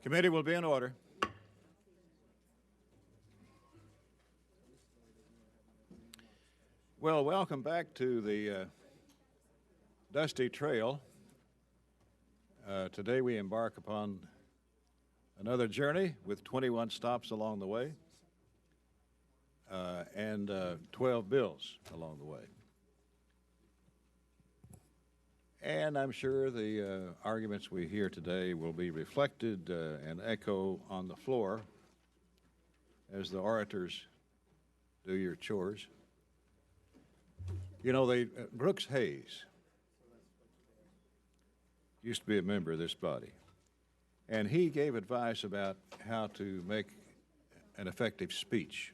Committee will be in order. Well, welcome back to the Dusty Trail. Today we embark upon another journey with 21 stops along the way and 12 bills along the way. And I'm sure the arguments we hear today will be reflected and echo on the floor as the orators do your chores. You know, Brooks Hayes used to be a member of this body, and he gave advice about how to make an effective speech,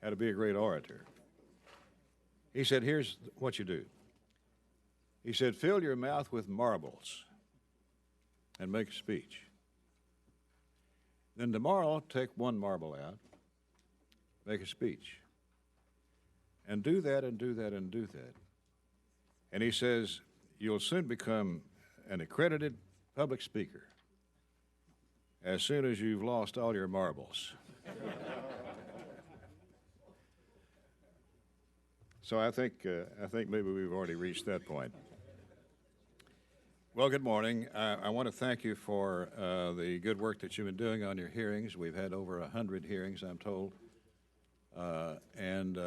how to be a great orator. He said, here's what you do. He said, fill your mouth with marbles and make a speech. Then tomorrow, take one marble out, make a speech. And do that and do that and do that. And he says, you'll soon become an accredited public speaker as soon as you've lost all your marbles. So I think maybe we've already reached that point. Well, good morning. I want to thank you for the good work that you've been doing on your hearings. We've had over 100 hearings, I'm told, and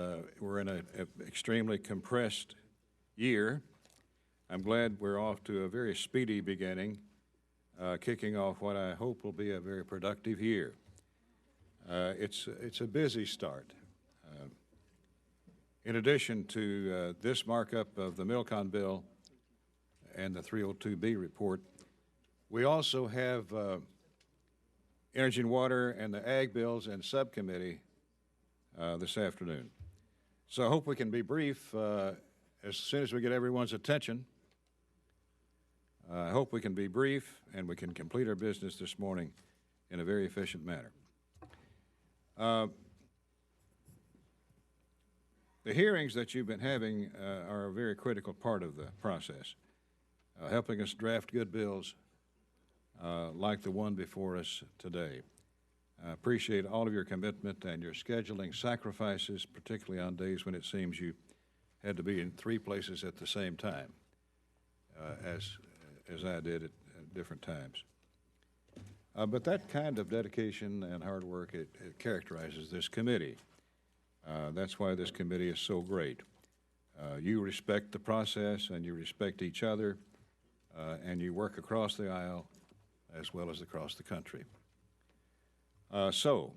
we're in an extremely compressed year. I'm glad we're off to a very speedy beginning, kicking off what I hope will be a very productive year. It's a busy start. In addition to this markup of the Milcon bill and the 302B report, we also have Energy and Water and the Ag bills and subcommittee this afternoon. So I hope we can be brief as soon as we get everyone's attention. I hope we can be brief and we can complete our business this morning in a very efficient manner. The hearings that you've been having are a very critical part of the process, helping us draft good bills like the one before us today. I appreciate all of your commitment and your scheduling sacrifices, particularly on days when it seems you had to be in 3 places at the same time, as I did at different times. But that kind of dedication and hard work, it characterizes this committee. That's why this committee is so great. You respect the process and you respect each other, and you work across the aisle as well as across the country. So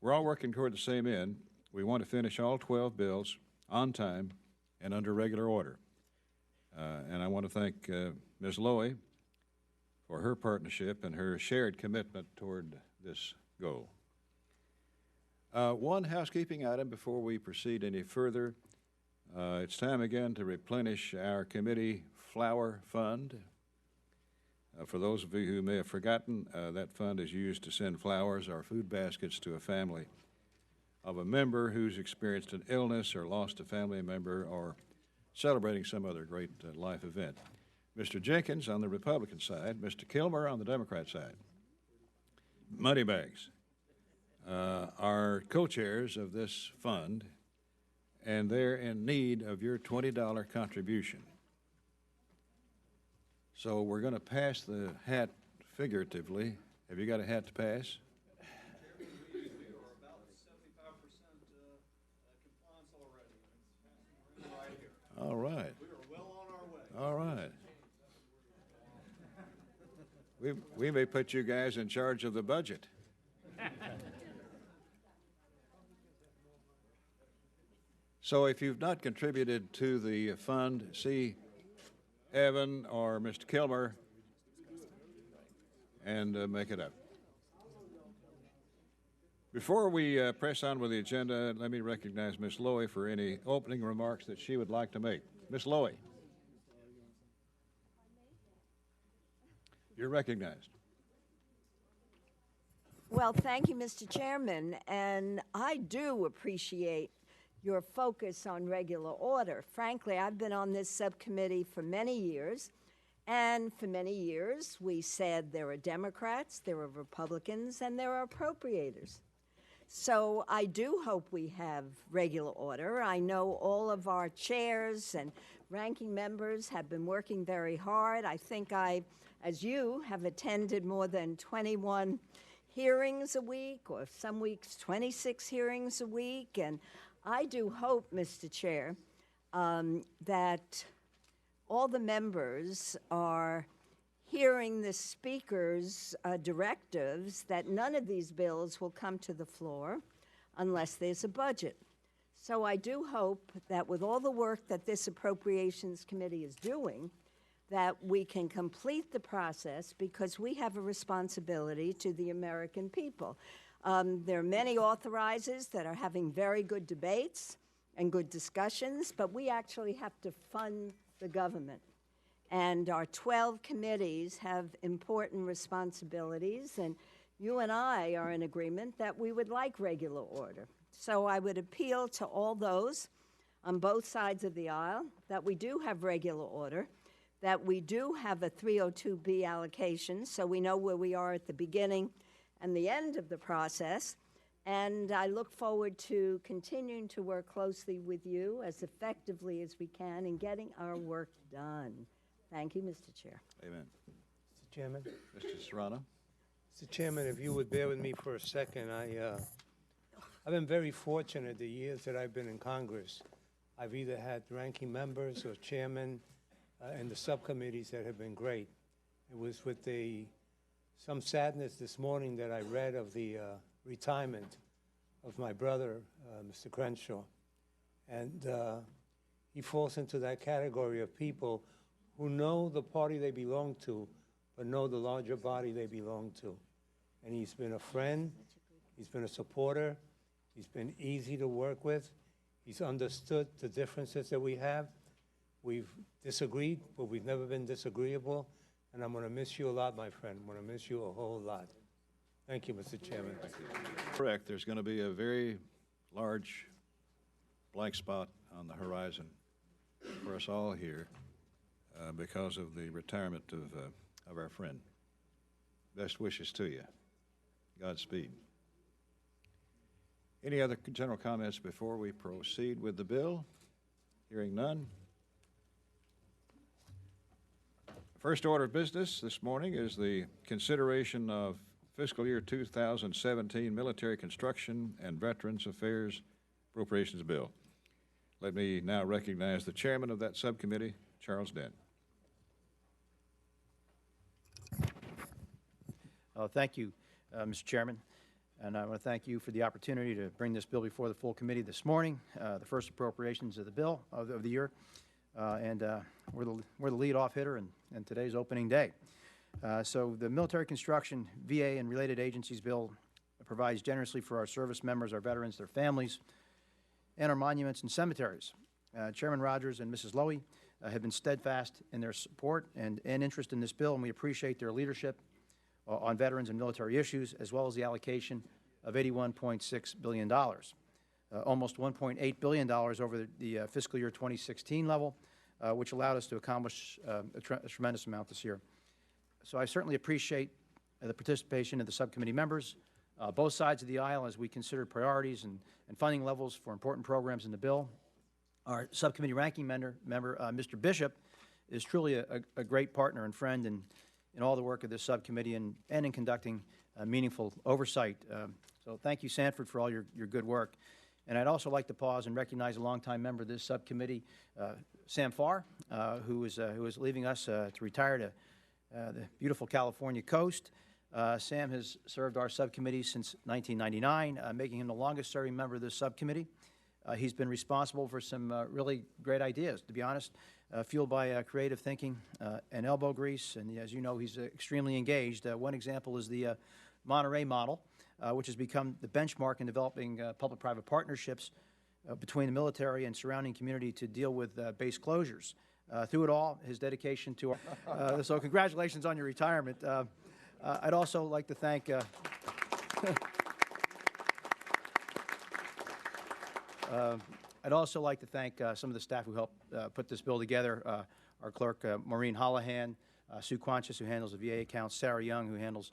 we're all working toward the same end. We want to finish all 12 bills on time and under regular order. And I want to thank Ms. Lowy for her partnership and her shared commitment toward this goal. One housekeeping item before we proceed any further. It's time again to replenish our committee flower fund. For those of you who may have forgotten, that fund is used to send flowers or food baskets to a family of a member who's experienced an illness or lost a family member or celebrating some other great life event. Mr. Jenkins on the Republican side, Mr. Kilmer on the Democrat side. Moneybags are co-chairs of this fund, and they're in need of your $20 contribution. So we're going to pass the hat figuratively. Have you got a hat to pass? We are about 75% compliance already. Right here. All right. We are well on our way. All right. We may put you guys in charge of the budget. So if you've not contributed to the fund, see Evan or Mr. Kilmer and make it up. Before we press on with the agenda, let me recognize Ms. Lowy for any opening remarks that she would like to make. Ms. Lowy. You're recognized. Well, thank you, Mr. Chairman, and I do appreciate your focus on regular order. Frankly, I've been on this subcommittee for many years, And for many years, we said there are Democrats, there are Republicans, and there are appropriators. So I do hope we have regular order. I know all of our chairs and ranking members have been working very hard. I think I, as you, have attended more than 21 hearings a week, or some weeks 26 hearings a week. And I do hope, Mr. Chair, that all the members are hearing the Speaker's directives that none of these bills will come to the floor unless there's a budget. So I do hope that with all the work that this Appropriations Committee is doing, that we can complete the process, because we have a responsibility to the American people. There are many authorizers that are having very good debates and good discussions, but we actually have to fund the government. And our 12 committees have important responsibilities, and you and I are in agreement that we would like regular order. So I would appeal to all those on both sides of the aisle that we do have regular order, that we do have a 302B allocation, so we know where we are at the beginning and the end of the process. And I look forward to continuing to work closely with you as effectively as we can in getting our work done. Thank you, Mr. Chair. Amen. Mr. Chairman? Mr. Serrano? Mr. Chairman, if you would bear with me for a second, I've been very fortunate the years that I've been in Congress. I've either had ranking members or chairmen in the subcommittees that have been great. It was with some sadness this morning that I read of the retirement of my brother, Mr. Crenshaw. And he falls into that category of people who know the party they belong to, but know the larger body they belong to. And he's been a friend, he's been a supporter, he's been easy to work with, he's understood the differences that we have. We've disagreed, but we've never been disagreeable, and I'm gonna miss you a lot, my friend. I'm gonna miss you a whole lot. Thank you, Mr. Chairman. Correct. There's going to be a very large blank spot on the horizon for us all here because of the retirement of our friend. Best wishes to you. Godspeed. Any other general comments before we proceed with the bill? Hearing none. First order of business this morning is the consideration of fiscal year 2017 Military Construction and Veterans Affairs Appropriations Bill. Let me now recognize the chairman of that subcommittee, Charles Dent. Thank you, Mr. Chairman, and I want to thank you for the opportunity to bring this bill before the full committee this morning, the first appropriations of the bill of the year, and we're the lead-off hitter and today's opening day. So the Military Construction, VA, and related agencies bill provides generously for our service members, our veterans, their families, and our monuments and cemeteries. Chairman Rogers and Mrs. Lowy have been steadfast in their support and interest in this bill, and we appreciate their leadership on veterans and military issues, as well as the allocation of $81.6 billion, almost $1.8 billion over the fiscal year 2016 level, which allowed us to accomplish a tremendous amount this year. So I certainly appreciate the participation of the subcommittee members, both sides of the aisle, as we consider priorities and funding levels for important programs in the bill. Our subcommittee ranking member, Mr. Bishop, is truly a great partner and friend in all the work of this subcommittee and in conducting meaningful oversight. So thank you, Sanford, for all your good work. And I'd also like to pause and recognize a longtime member of this subcommittee, Sam Farr, who is leaving us to retire to the beautiful California coast. Sam has served our subcommittee since 1999, making him the longest-serving member of this subcommittee. He's been responsible for some really great ideas, to be honest, fueled by creative thinking and elbow grease, and as you know, he's extremely engaged. One example is the Monterey model, which has become the benchmark in developing public-private partnerships between the military and surrounding community to deal with base closures. Through it all, his dedication to our, so congratulations on your retirement. I'd also like to thank some of the staff who helped put this bill together, our clerk, Maureen Hollahan, Sue Quanches, who handles the VA accounts, Sarah Young, who handles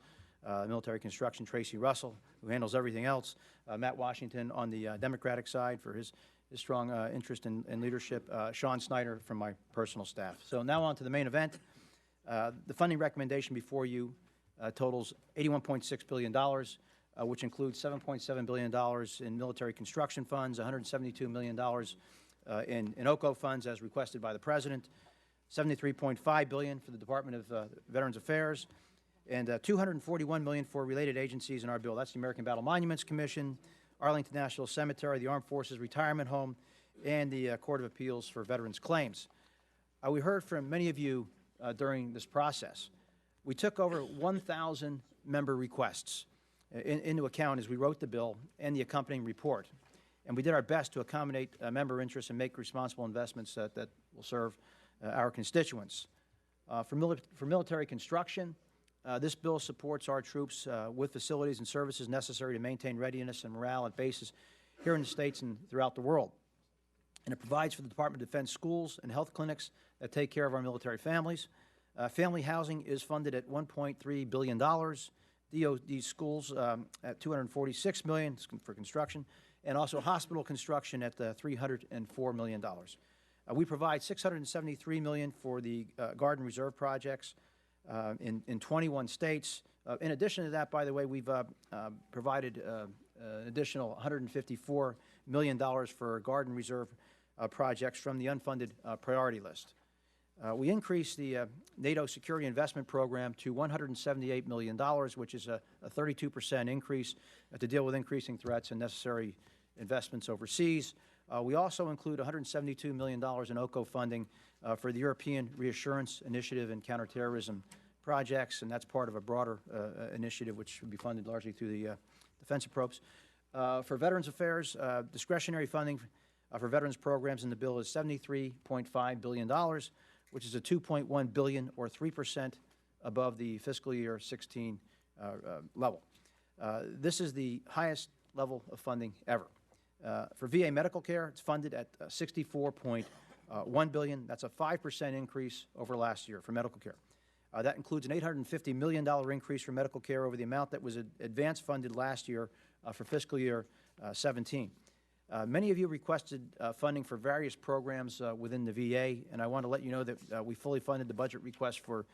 military construction, Tracy Russell, who handles everything else, Matt Washington on the Democratic side for his strong interest in leadership, Sean Snyder from my personal staff. So now on to the main event. The funding recommendation before you totals $81.6 billion, which includes $7.7 billion in military construction funds, $172 million in OCO funds as requested by the President, $73.5 billion for the Department of Veterans Affairs, and $241 million for related agencies in our bill. That's the American Battle Monuments Commission, Arlington National Cemetery, the Armed Forces Retirement Home, and the Court of Appeals for Veterans Claims. We heard from many of you during this process. We took over 1,000 member requests into account as we wrote the bill and the accompanying report. And we did our best to accommodate member interests and make responsible investments that will serve our constituents. For military construction, this bill supports our troops with facilities and services necessary to maintain readiness and morale at bases here in the States and throughout the world. And it provides for the Department of Defense schools and health clinics that take care of our military families. Family housing is funded at $1.3 billion. DoD schools at $246 million for construction, and also hospital construction at $304 million. We provide $673 million for the Guard and Reserve projects in 21 states. In addition to that, by the way, we've provided an additional $154 million for Guard and Reserve projects from the unfunded priority list. We increased the NATO Security Investment Program to $178 million, which is a 32% increase to deal with increasing threats and necessary investments overseas. We also include $172 million in OCO funding for the European Reassurance Initiative and counterterrorism projects, and that's part of a broader initiative which would be funded largely through the Defense Appropriations. For Veterans Affairs, discretionary funding for veterans programs in the bill is $73.5 billion, which is a $2.1 billion or 3% above the fiscal year 16 level. This is the highest level of funding ever. For VA medical care, it's funded at $64.1 billion. That's a 5% increase over last year for medical care. That includes an $850 million increase for medical care over the amount that was advance funded last year for fiscal year 17. Many of you requested funding for various programs within the VA, and I want to let you know that we fully funded the budget request for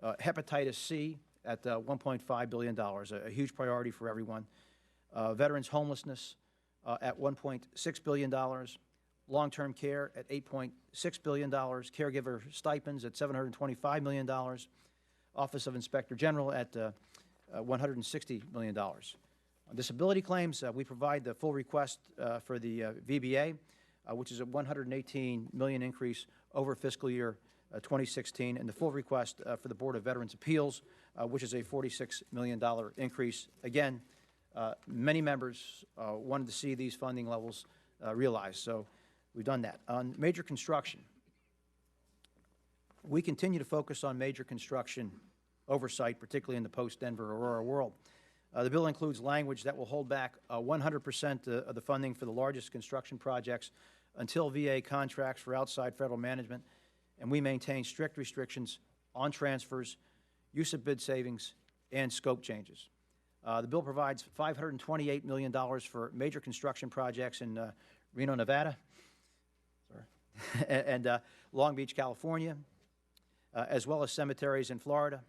hepatitis C at $1.5 billion, a huge priority for everyone. Veterans homelessness at $1.6 billion, long-term care at $8.6 billion, caregiver stipends at $725 million, Office of Inspector General at $160 million. On disability claims, we provide the full request for the VBA, which is a $118 million increase over fiscal year 2016, and the full request for the Board of Veterans Appeals, which is a $46 million increase. Again, many members wanted to see these funding levels realized, so we've done that. On major construction, we continue to focus on major construction oversight, particularly in the post-Denver Aurora world. The bill includes language that will hold back 100% of the funding for the largest construction projects until VA contracts for outside federal management, and we maintain strict restrictions on transfers, use of bid savings, and scope changes. The bill provides $528 million for major construction projects in Reno, Nevada, and Long Beach, California, as well as cemeteries in Florida,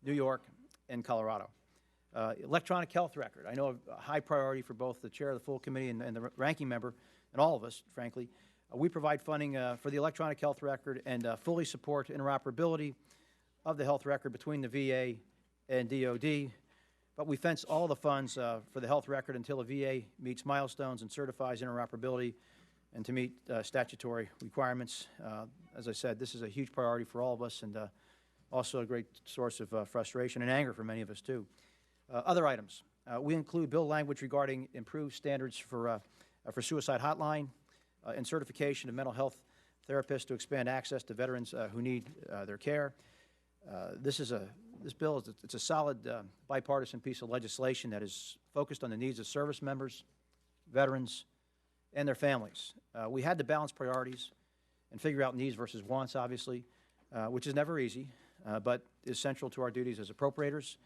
New York, and Colorado. Electronic health record, I know a high priority for both the chair of the full committee and the ranking member, and all of us, frankly. We provide funding for the electronic health record and fully support interoperability of the health record between the VA and DoD, but we fence all the funds for the health record until the VA meets milestones and certifies interoperability and to meet statutory requirements. As I said, this is a huge priority for all of us, and also a great source of frustration and anger for many of us, too. Other items. We include bill language regarding improved standards for suicide hotline and certification of mental health therapists to expand access to veterans who need their care. This bill is a solid bipartisan piece of legislation that is focused on the needs of service members, veterans, and their families. We had to balance priorities and figure out needs versus wants, obviously, which is never easy. but is central to our duties as appropriators.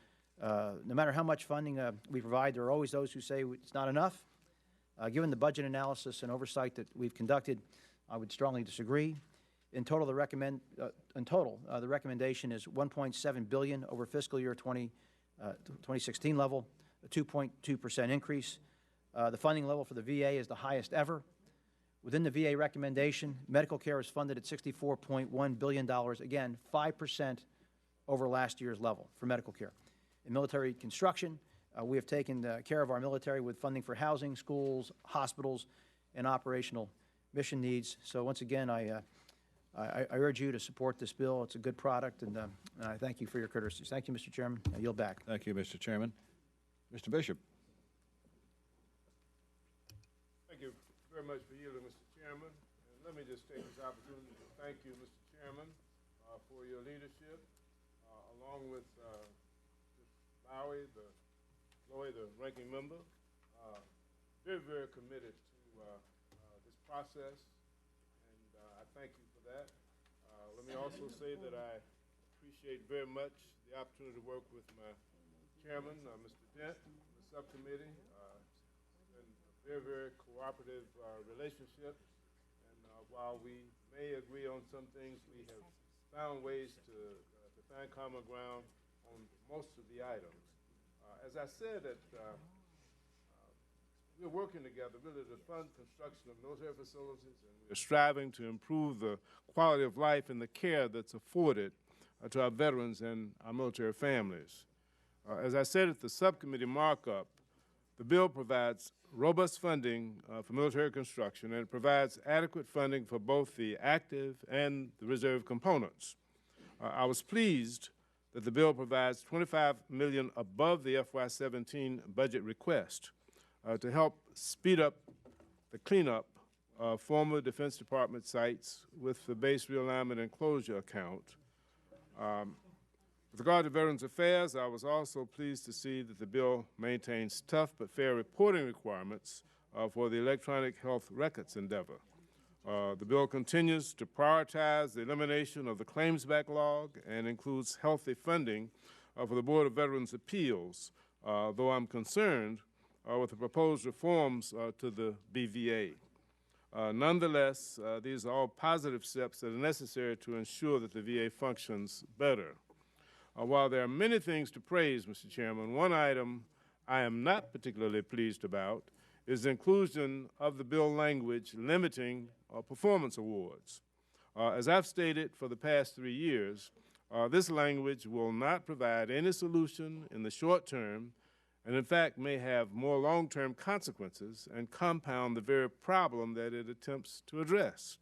No matter how much funding we provide, there are always those who say it's not enough. Given the budget analysis and oversight that we've conducted, I would strongly disagree. In total, the recommendation is $1.7 billion over fiscal year 2016 level, a 2.2% increase. The funding level for the VA is the highest ever. Within the VA recommendation, medical care is funded at $64.1 billion, again, 5% over last year's level for medical care. In military construction, we have taken care of our military with funding for housing, schools, hospitals, and operational mission needs. So once again, I urge you to support this bill. It's a good product, and I thank you for your courtesies. Thank you, Mr. Chairman. I yield back. Thank you, Mr. Chairman. Mr. Bishop. Thank you very much for yielding, Mr. Chairman. And let me just take this opportunity to thank you, Mr. Chairman, for your leadership, along with Lowy, the ranking member. Very, very committed to this process, and I thank you for that. Let me also say that I appreciate very much the opportunity to work with my chairman, Mr. Dent, in the subcommittee. It's been a very, very cooperative relationship, and while we may agree on some things, we have found ways to find common ground on most of the items. As I said, we're working together really to fund construction of military facilities, and we're striving to improve the quality of life and the care that's afforded to our veterans and our military families. As I said at the subcommittee markup, the bill provides robust funding for military construction, and it provides adequate funding for both the active and the reserve components. I was pleased that the bill provides $25 million above the FY17 budget request to help speed up the cleanup of former Defense Department sites with the base realignment and closure account. With regard to Veterans Affairs, I was also pleased to see that the bill maintains tough but fair reporting requirements for the electronic health records endeavor. The bill continues to prioritize the elimination of the claims backlog and includes healthy funding for the Board of Veterans' Appeals, though I'm concerned with the proposed reforms to the BVA. Nonetheless, these are all positive steps that are necessary to ensure that the VA functions better. While there are many things to praise, Mr. Chairman, one item I am not particularly pleased about is the inclusion of the bill language limiting performance awards. As I've stated for the past 3 years, this language will not provide any solution in the short term, and in fact may have more long-term consequences and compound the very problem that it attempts to address.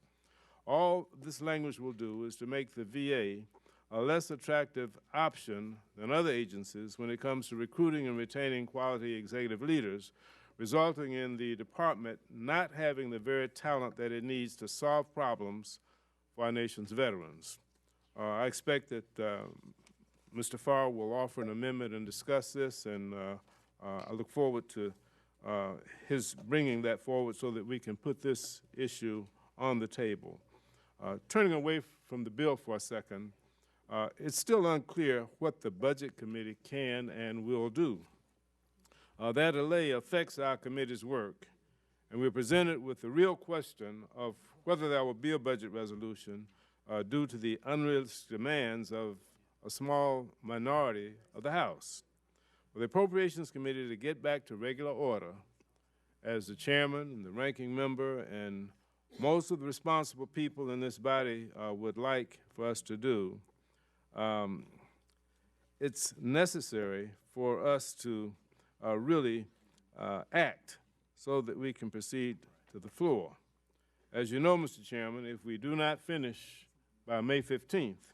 All this language will do is to make the VA a less attractive option than other agencies when it comes to recruiting and retaining quality executive leaders, resulting in the department not having the very talent that it needs to solve problems for our nation's veterans. I expect that Mr. Farr will offer an amendment and discuss this, and I look forward to his bringing that forward so that we can put this issue on the table. Turning away from the bill for a second, it's still unclear what the Budget Committee can and will do. That delay affects our committee's work, and we're presented with the real question of whether there will be a budget resolution due to the unrealistic demands of a small minority of the House. For the Appropriations Committee to get back to regular order, as the chairman and the ranking member and most of the responsible people in this body would like for us to do, it's necessary for us to really act so that we can proceed to the floor. As you know, Mr. Chairman, if we do not finish by May 15th,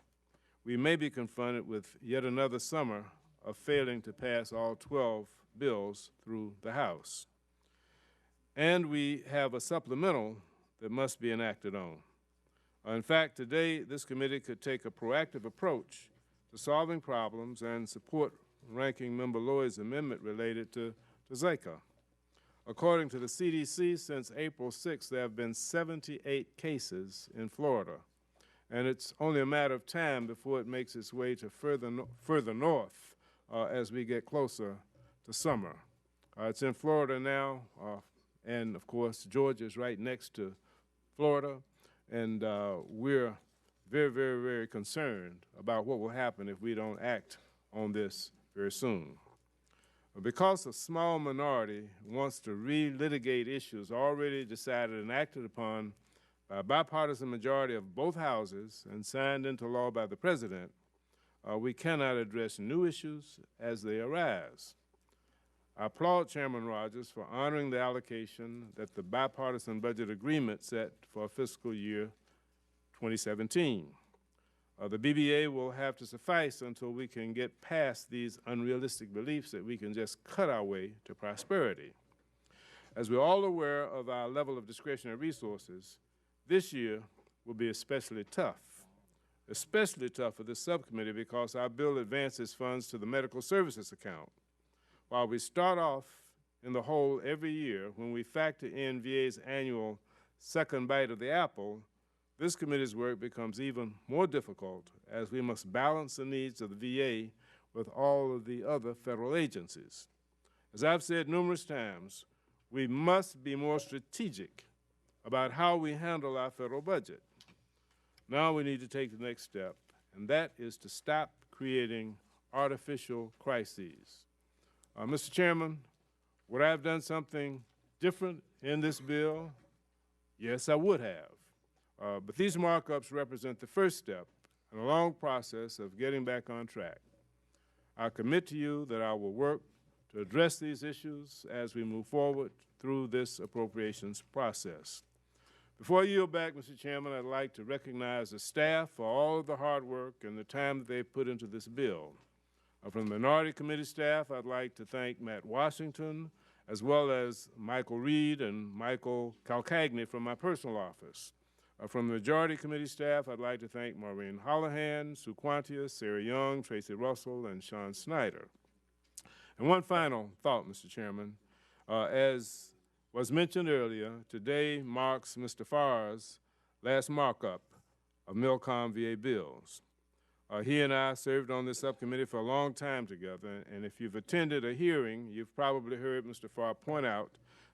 we may be confronted with yet another summer of failing to pass all 12 bills through the House. And we have a supplemental that must be enacted on. In fact, today, this committee could take a proactive approach to solving problems and support Ranking Member Lowy's amendment related to Zika. According to the CDC, since April 6th, there have been 78 cases in Florida. and it's only a matter of time before it makes its way to further north as we get closer to summer. It's in Florida now, and of course, Georgia is right next to Florida, and we're very, very, very concerned about what will happen if we don't act on this very soon. Because a small minority wants to relitigate issues already decided and acted upon by a bipartisan majority of both houses and signed into law by the President, we cannot address new issues as they arise. I applaud Chairman Rogers for honoring the allocation that the bipartisan budget agreement set for fiscal year 2017. The BBA will have to suffice until we can get past these unrealistic beliefs that we can just cut our way to prosperity. As we're all aware of our level of discretionary resources, this year will be especially tough for this subcommittee because our bill advances funds to the medical services account. While we start off in the hole every year when we factor in VA's annual second bite of the apple, this committee's work becomes even more difficult as we must balance the needs of the VA with all of the other federal agencies. As I've said numerous times, we must be more strategic about how we handle our federal budget. Now we need to take the next step, and that is to stop creating artificial crises. Mr. Chairman, would I have done something different in this bill? Yes, I would have. But these markups represent the first step in a long process of getting back on track. I commit to you that I will work to address these issues as we move forward through this appropriations process. Before I yield back, Mr. Chairman, I'd like to recognize the staff for all of the hard work and the time that they've put into this bill. From the Minority Committee staff, I'd like to thank Matt Washington, as well as Michael Reed and Michael Calcagni from my personal office. From the Majority Committee staff, I'd like to thank Maureen Hollahan, Sue Quantius, Sarah Young, Tracy Russell, and Sean Snyder. And one final thought, Mr. Chairman. As was mentioned earlier, today marks Mr. Farr's last markup of Milcom VA bills. He and I served on this subcommittee for a long time together, and if you've attended a hearing, you've probably heard Mr. Farr point out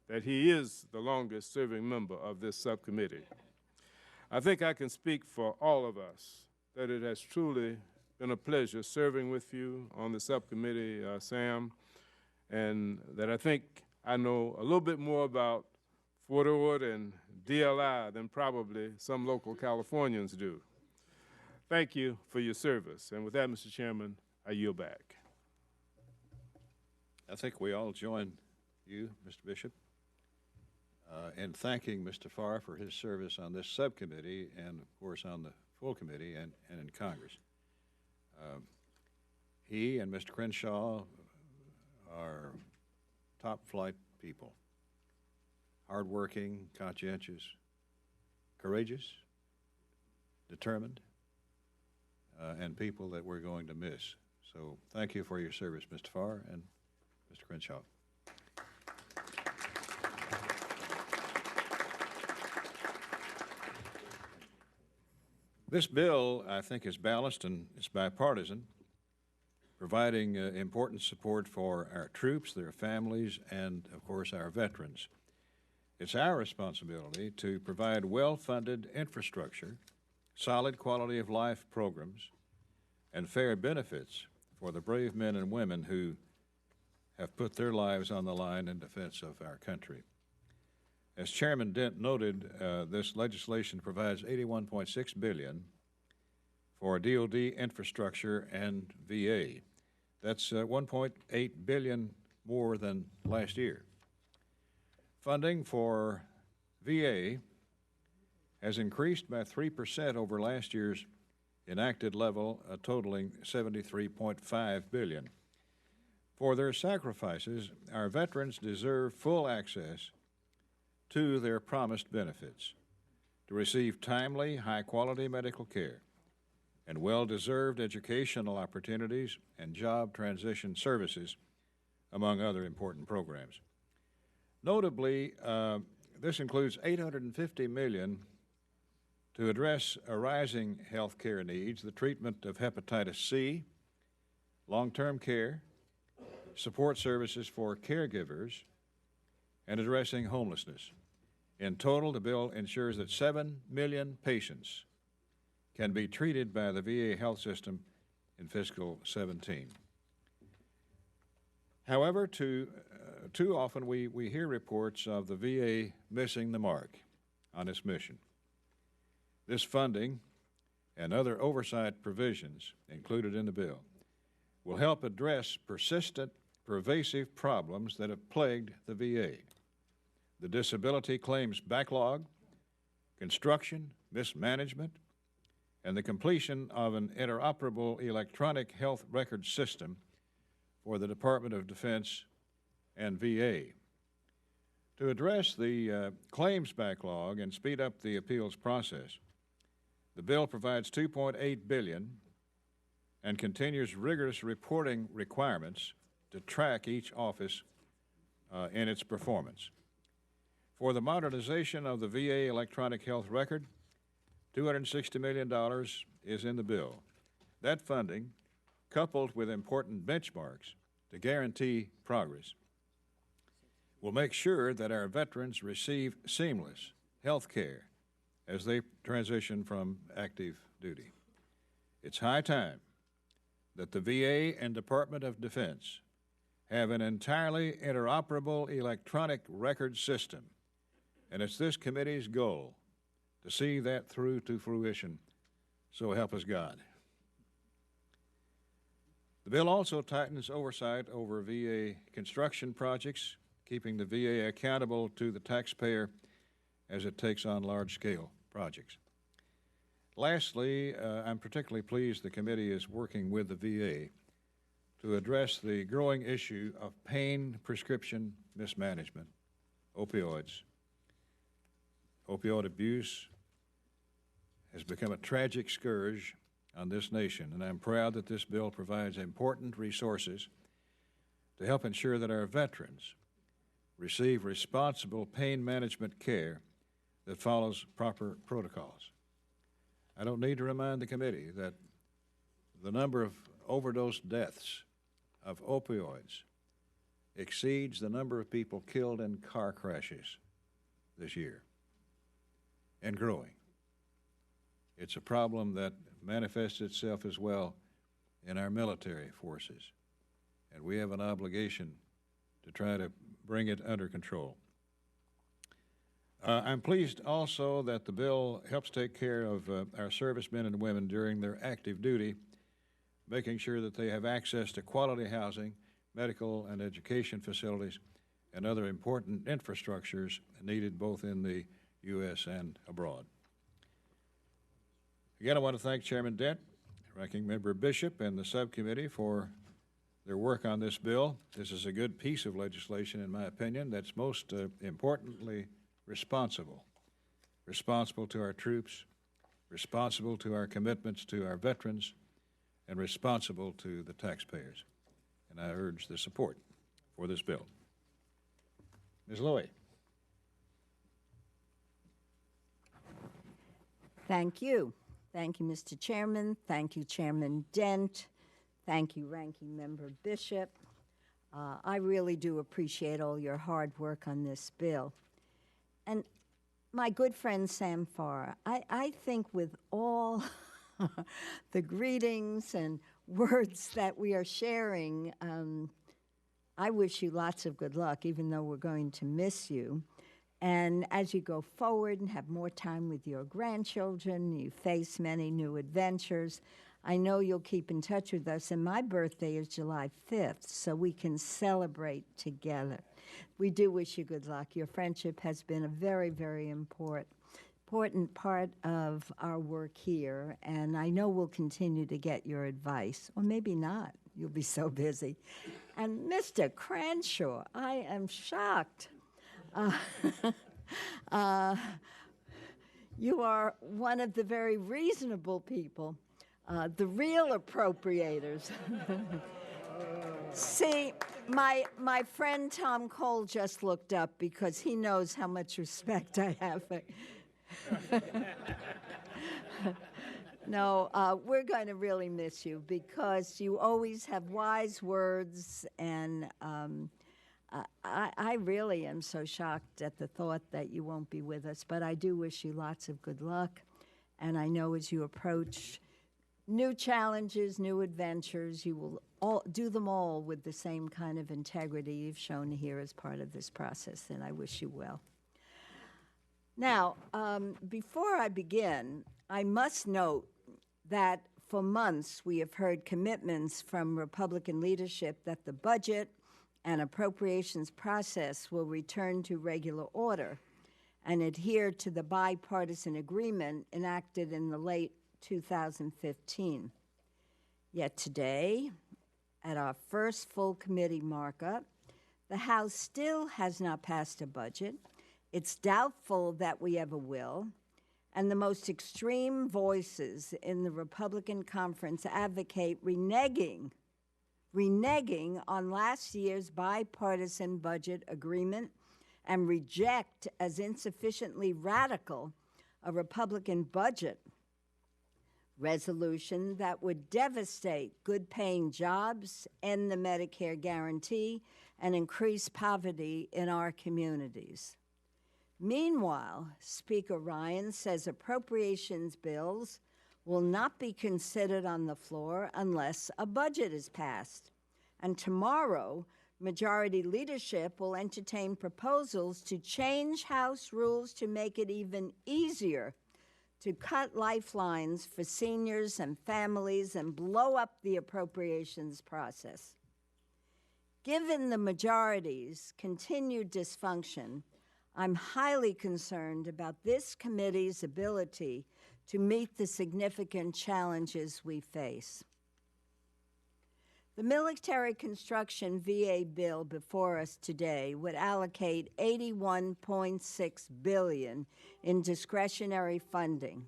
that he is the longest serving member of this subcommittee. I think I can speak for all of us that it has truly been a pleasure serving with you on the subcommittee, Sam, and that I think I know a little bit more about Fort Ord and DLI than probably some local Californians do. Thank you for your service. And with that, Mr. Chairman, I yield back. I think we all join you, Mr. Bishop, in thanking Mr. Farr for his service on this subcommittee and, of course, on the full committee and in Congress. He and Mr. Crenshaw are top-flight people, hardworking, conscientious, courageous, determined, and people that we're going to miss. So thank you for your service, Mr. Farr and Mr. Crenshaw. This bill, I think, is balanced and it's bipartisan, providing important support for our troops, their families, and, of course, our veterans. It's our responsibility to provide well-funded infrastructure, solid quality of life programs, and fair benefits for the brave men and women who have put their lives on the line in defense of our country. As Chairman Dent noted, this legislation provides $81.6 billion for DoD infrastructure and VA. That's $1.8 billion more than last year. Funding for VA has increased by 3% over last year's enacted level, totaling $73.5 billion. For their sacrifices, our veterans deserve full access to their promised benefits, to receive timely, high-quality medical care, and well-deserved educational opportunities and job transition services, among other important programs. Notably, this includes $850 million to address arising health care needs, the treatment of hepatitis C, long-term care, support services for caregivers, and addressing homelessness. In total, the bill ensures that 7 million patients can be treated by the VA health system in fiscal 17. However, too often we hear reports of the VA missing the mark on its mission. This funding and other oversight provisions included in the bill will help address persistent, pervasive problems that have plagued the VA. The disability claims backlog, construction, mismanagement, and the completion of an interoperable electronic health record system for the Department of Defense and VA. To address the claims backlog and speed up the appeals process, the bill provides $2.8 billion and continues rigorous reporting requirements to track each office in its performance. For the modernization of the VA electronic health record, $260 million is in the bill. That funding, coupled with important benchmarks to guarantee progress, will make sure that our veterans receive seamless health care as they transition from active duty. It's high time that the VA and Department of Defense have an entirely interoperable electronic record system, and it's this committee's goal to see that through to fruition, so help us God. The bill also tightens oversight over VA construction projects, keeping the VA accountable to the taxpayer as it takes on large-scale projects. Lastly, I'm particularly pleased the committee is working with the VA to address the growing issue of pain prescription mismanagement, opioids. Opioid abuse has become a tragic scourge on this nation, and I'm proud that this bill provides important resources to help ensure that our veterans receive responsible pain management care that follows proper protocols. I don't need to remind the committee that the number of overdose deaths of opioids exceeds the number of people killed in car crashes this year, and growing. It's a problem that manifests itself as well in our military forces, and we have an obligation to try to bring it under control. I'm pleased also that the bill helps take care of our servicemen and women during their active duty, making sure that they have access to quality housing, medical and education facilities, and other important infrastructures needed both in the U.S. and abroad. Again, I want to thank Chairman Dent, Ranking Member Bishop, and the subcommittee for their work on this bill. This is a good piece of legislation, in my opinion, that's most importantly responsible to our troops, responsible to our commitments to our veterans, and responsible to the taxpayers. And I urge the support for this bill. Ms. Lowy. Thank you. Thank you, Mr. Chairman. Thank you, Chairman Dent. Thank you, Ranking Member Bishop. I really do appreciate all your hard work on this bill. And my good friend Sam Farr, I think with all the greetings and words that we are sharing, I wish you lots of good luck, even though we're going to miss you. And as you go forward and have more time with your grandchildren, you face many new adventures, I know you'll keep in touch with us. And my birthday is July 5th, so we can celebrate together. We do wish you good luck. Your friendship has been a very, very important part of our work here, and I know we'll continue to get your advice, or maybe not. You'll be so busy. And Mr. Cranshaw, I am shocked. You are one of the very reasonable people, the real appropriators. See, my friend Tom Cole just looked up because he knows how much respect I have. No, we're going to really miss you because you always have wise words, and I really am so shocked at the thought that you won't be with us, but I do wish you lots of good luck, and I know as you approach new challenges, new adventures, you will do them all with the same kind of integrity you've shown here as part of this process, and I wish you well. Now, before I begin, I must note that for months we have heard commitments from Republican leadership that the budget and appropriations process will return to regular order and adhere to the bipartisan agreement enacted in the late 2015. Yet today, at our first full committee markup, the House still has not passed a budget. It's doubtful that we ever will, and the most extreme voices in the Republican conference advocate reneging on last year's bipartisan budget agreement and reject as insufficiently radical a Republican budget resolution that would devastate good-paying jobs, end the Medicare guarantee, and increase poverty in our communities. Meanwhile, Speaker Ryan says appropriations bills will not be considered on the floor unless a budget is passed. And tomorrow, majority leadership will entertain proposals to change House rules to make it even easier to cut lifelines for seniors and families and blow up the appropriations process. Given the majority's continued dysfunction, I'm highly concerned about this committee's ability to meet the significant challenges we face. The military construction VA bill before us today would allocate $81.6 billion in discretionary funding,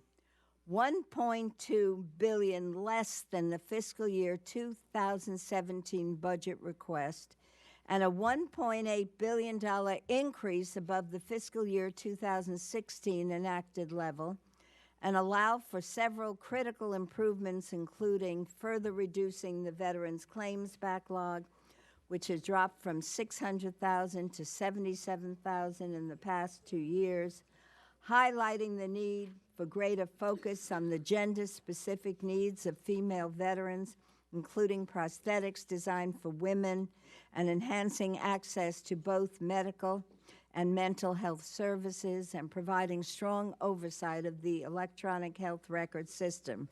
$1.2 billion less than the fiscal year 2017 budget request, and a $1.8 billion increase above the fiscal year 2016 enacted level, and allow for several critical improvements, including further reducing the veterans' claims backlog, which has dropped from 600,000 to 77,000 in the past 2 years, highlighting the need for greater focus on the gender-specific needs of female veterans, including prosthetics designed for women, and enhancing access to both medical and mental health services, and providing strong oversight of the electronic health record system,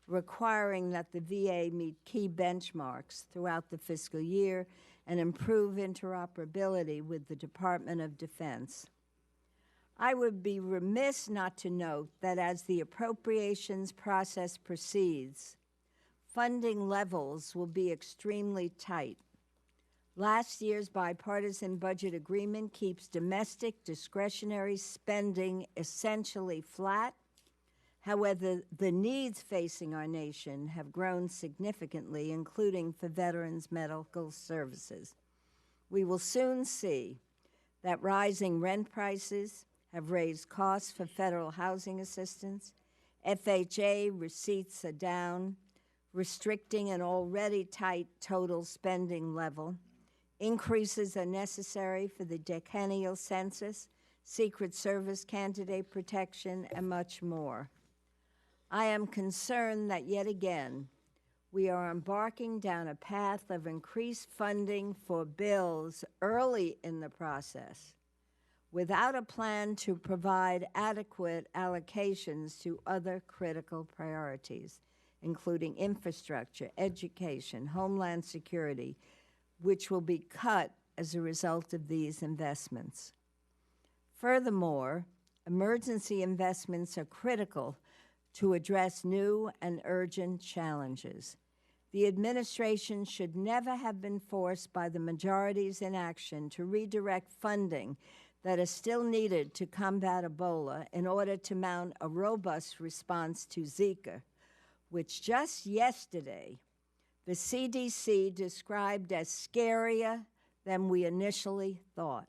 requiring that the VA meet key benchmarks throughout the fiscal year and improve interoperability with the Department of Defense. I would be remiss not to note that as the appropriations process proceeds, funding levels will be extremely tight. Last year's bipartisan budget agreement keeps domestic discretionary spending essentially flat. However, the needs facing our nation have grown significantly, including for veterans' medical services. We will soon see that rising rent prices have raised costs for federal housing assistance. FHA receipts are down, restricting an already tight total spending level. Increases are necessary for the decennial census, Secret Service candidate protection, and much more. I am concerned that yet again, we are embarking down a path of increased funding for bills early in the process, without a plan to provide adequate allocations to other critical priorities, including infrastructure, education, homeland security, which will be cut as a result of these investments. Furthermore, emergency investments are critical to address new and urgent challenges. The administration should never have been forced by the majority's inaction to redirect funding that is still needed to combat Ebola in order to mount a robust response to Zika, which just yesterday the CDC described as scarier than we initially thought.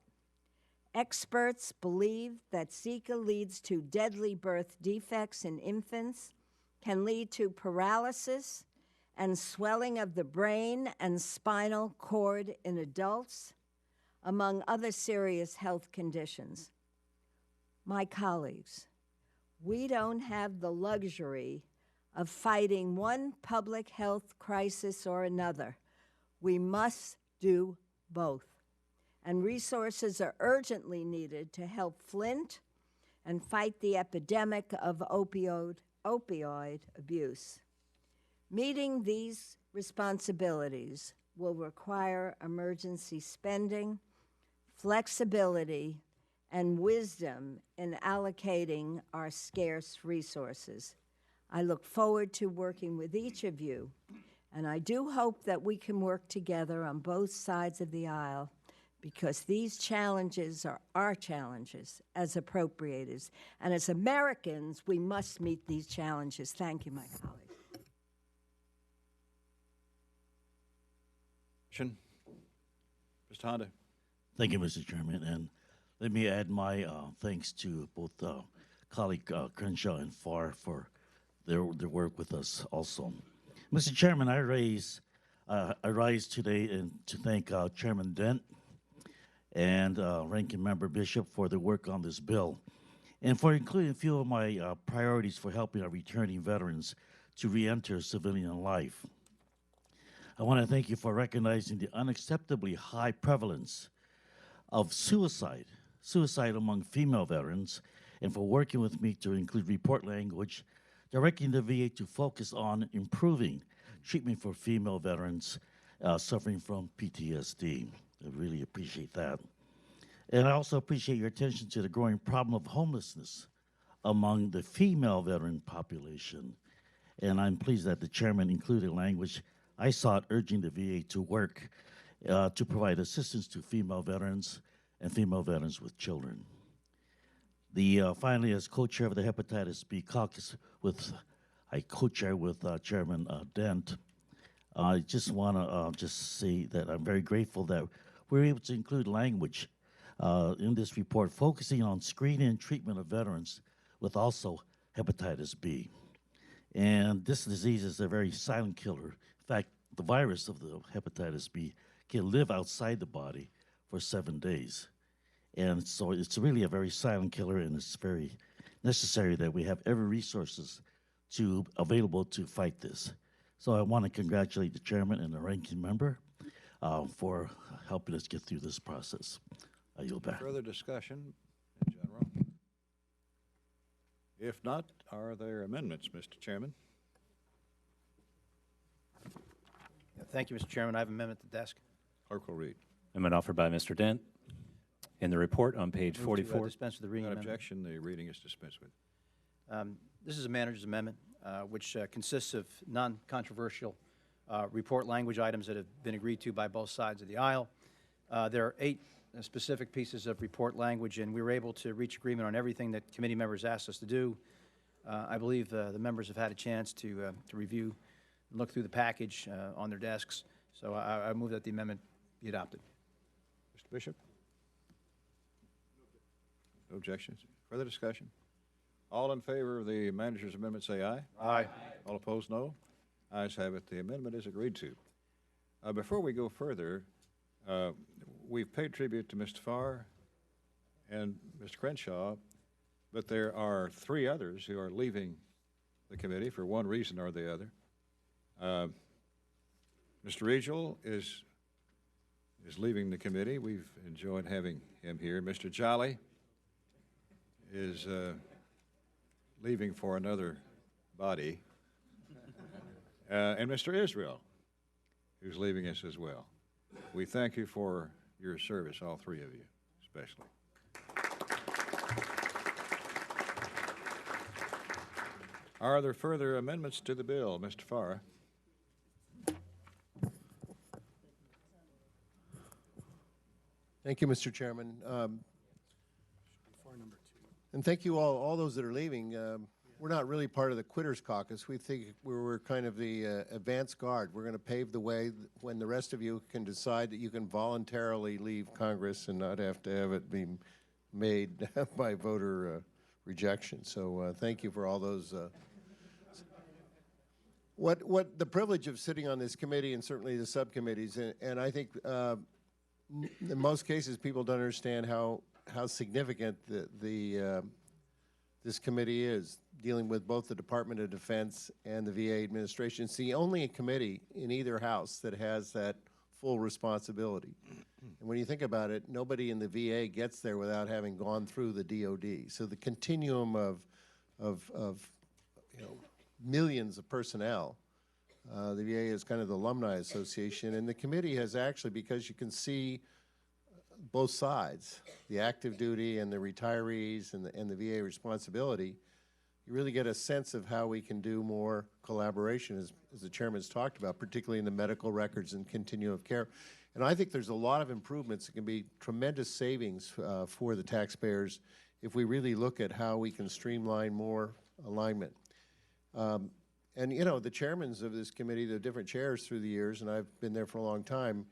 Experts believe that Zika leads to deadly birth defects in infants can lead to paralysis and swelling of the brain and spinal cord in adults, among other serious health conditions. My colleagues, we don't have the luxury of fighting one public health crisis or another. We must do both. And resources are urgently needed to help Flint and fight the epidemic of opioid abuse. Meeting these responsibilities will require emergency spending, flexibility, and wisdom in allocating our scarce resources. I look forward to working with each of you, and I do hope that we can work together on both sides of the aisle, because these challenges are our challenges as appropriators. And as Americans, we must meet these challenges. Thank you, my colleagues. Mr. Honda. Thank you, Mr. Chairman, and let me add my thanks to both colleague Crenshaw and Farr for their work with us also. Mr. Chairman, I rise today to thank Chairman Dent and Ranking Member Bishop for their work on this bill, and for including a few of my priorities for helping our returning veterans to re-enter civilian life. I want to thank you for recognizing the unacceptably high prevalence of suicide among female veterans, and for working with me to include report language directing the VA to focus on improving treatment for female veterans suffering from PTSD. I really appreciate that. And I also appreciate your attention to the growing problem of homelessness among the female veteran population. And I'm pleased that the chairman included language I sought urging the VA to work to provide assistance to female veterans and female veterans with children. Finally, as co-chair of the Hepatitis B caucus, I co-chair with Chairman Dent, I just want to just say that I'm very grateful that we're able to include language in this report focusing on screening and treatment of veterans with also hepatitis B. And this disease is a very silent killer. In fact, the virus of the hepatitis B can live outside the body for 7 days. And so it's really a very silent killer, and it's very necessary that we have every resources available to fight this. So I want to congratulate the chairman and the ranking member for helping us get through this process. I yield back. Further discussion in general? If not, are there amendments, Mr. Chairman? Thank you, Mr. Chairman. I have an amendment at the desk. Clerk will read. Amendment offered by Mr. Dent. In the report on page Move 44. to dispense with the reading Without amendment. objection, the reading is dispensed with. This is a manager's amendment, which consists of non-controversial report language items that have been agreed to by both sides of the aisle. There are 8 specific pieces of report language, and we were able to reach agreement on everything that committee members asked us to do. I believe the members have had a chance to review and look through the package on their desks, so I move that the amendment be adopted. Mr. Bishop? No objections. Further discussion? All in favor of the manager's amendment say aye. Aye. All opposed, no. Ayes have it. The amendment is agreed to. Before we go further, we've paid tribute to Mr. Farr and Mr. Crenshaw, but there are 3 others who are leaving the committee for one reason or the other. Mr. Regel is leaving the committee. We've enjoyed having him here. Mr. Jolly is leaving for another body. And Mr. Israel, who's leaving us as well. We thank you for your service, all 3 of you, especially. Are there further amendments to the bill? Mr. Farr? Thank you, Mr. Chairman. And thank you all those that are leaving. We're not really part of the Quitters Caucus. We think we're kind of the advance guard. We're going to pave the way when the rest of you can decide that you can voluntarily leave Congress and not have to have it be made by voter rejection. So thank you for all those. What the privilege of sitting on this committee and certainly the subcommittees, and I think in most cases people don't understand how significant this committee is, dealing with both the Department of Defense and the VA administration. It's the only committee in either house that has that full responsibility. And when you think about it, nobody in the VA gets there without having gone through the DoD. So the continuum of millions of personnel. The VA is kind of the alumni association, and the committee has actually, because you can see both sides, the active duty and the retirees and the VA responsibility, you really get a sense of how we can do more collaboration, as the chairman's talked about, particularly in the medical records and continuum of care. And I think there's a lot of improvements that can be tremendous savings for the taxpayers if we really look at how we can streamline more alignment. And, you know, the chairmans of this committee, the different chairs through the years, and I've been there for a long time,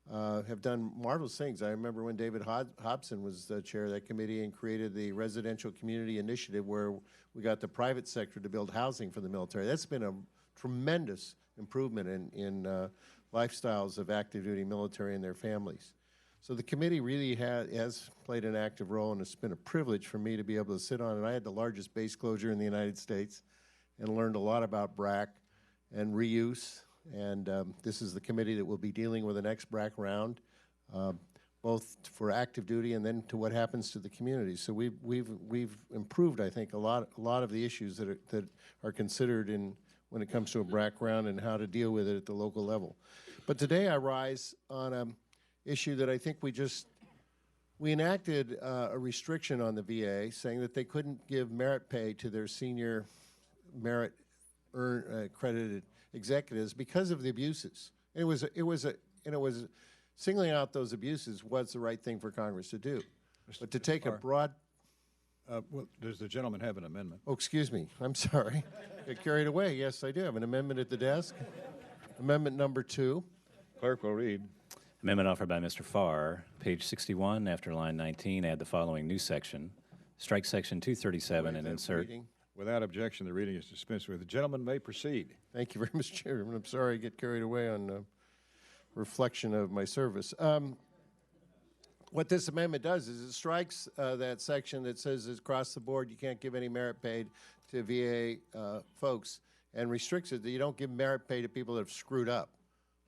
have done marvelous things. I remember when David Hobson was the chair of that committee and created the Residential Community Initiative, where we got the private sector to build housing for the military. That's been a tremendous improvement in lifestyles of active duty military and their families. So the committee really has played an active role, and it's been a privilege for me to be able to sit on it. I had the largest base closure in the United States and learned a lot about BRAC and reuse. And this is the committee that will be dealing with the next BRAC round, both for active duty and then to what happens to the community. So we've improved, I think, a lot of the issues that are considered when it comes to a BRAC round and how to deal with it at the local level. But today I rise on an issue that I think we enacted a restriction on the VA, saying that they couldn't give merit pay to their senior merit accredited executives because of the abuses. It was singling out those abuses was the right thing for Congress to do. But to take a broad... well, does the gentleman have an amendment? Oh, excuse me. I'm sorry. Get carried away. Yes, I do have an amendment at the desk. Amendment number 2. Clerk will read. Amendment offered by Mr. Farr, page 61, after line 19, add the following new section. Strike section 237 and insert... Reading. Without objection, the reading is dispensed with. The gentleman may proceed. Thank you very much, Chairman. I'm sorry I get carried away on reflection of my service. What this amendment does is it strikes that section that says across the board you can't give any merit pay to VA folks, and restricts it that you don't give merit pay to people that have screwed up.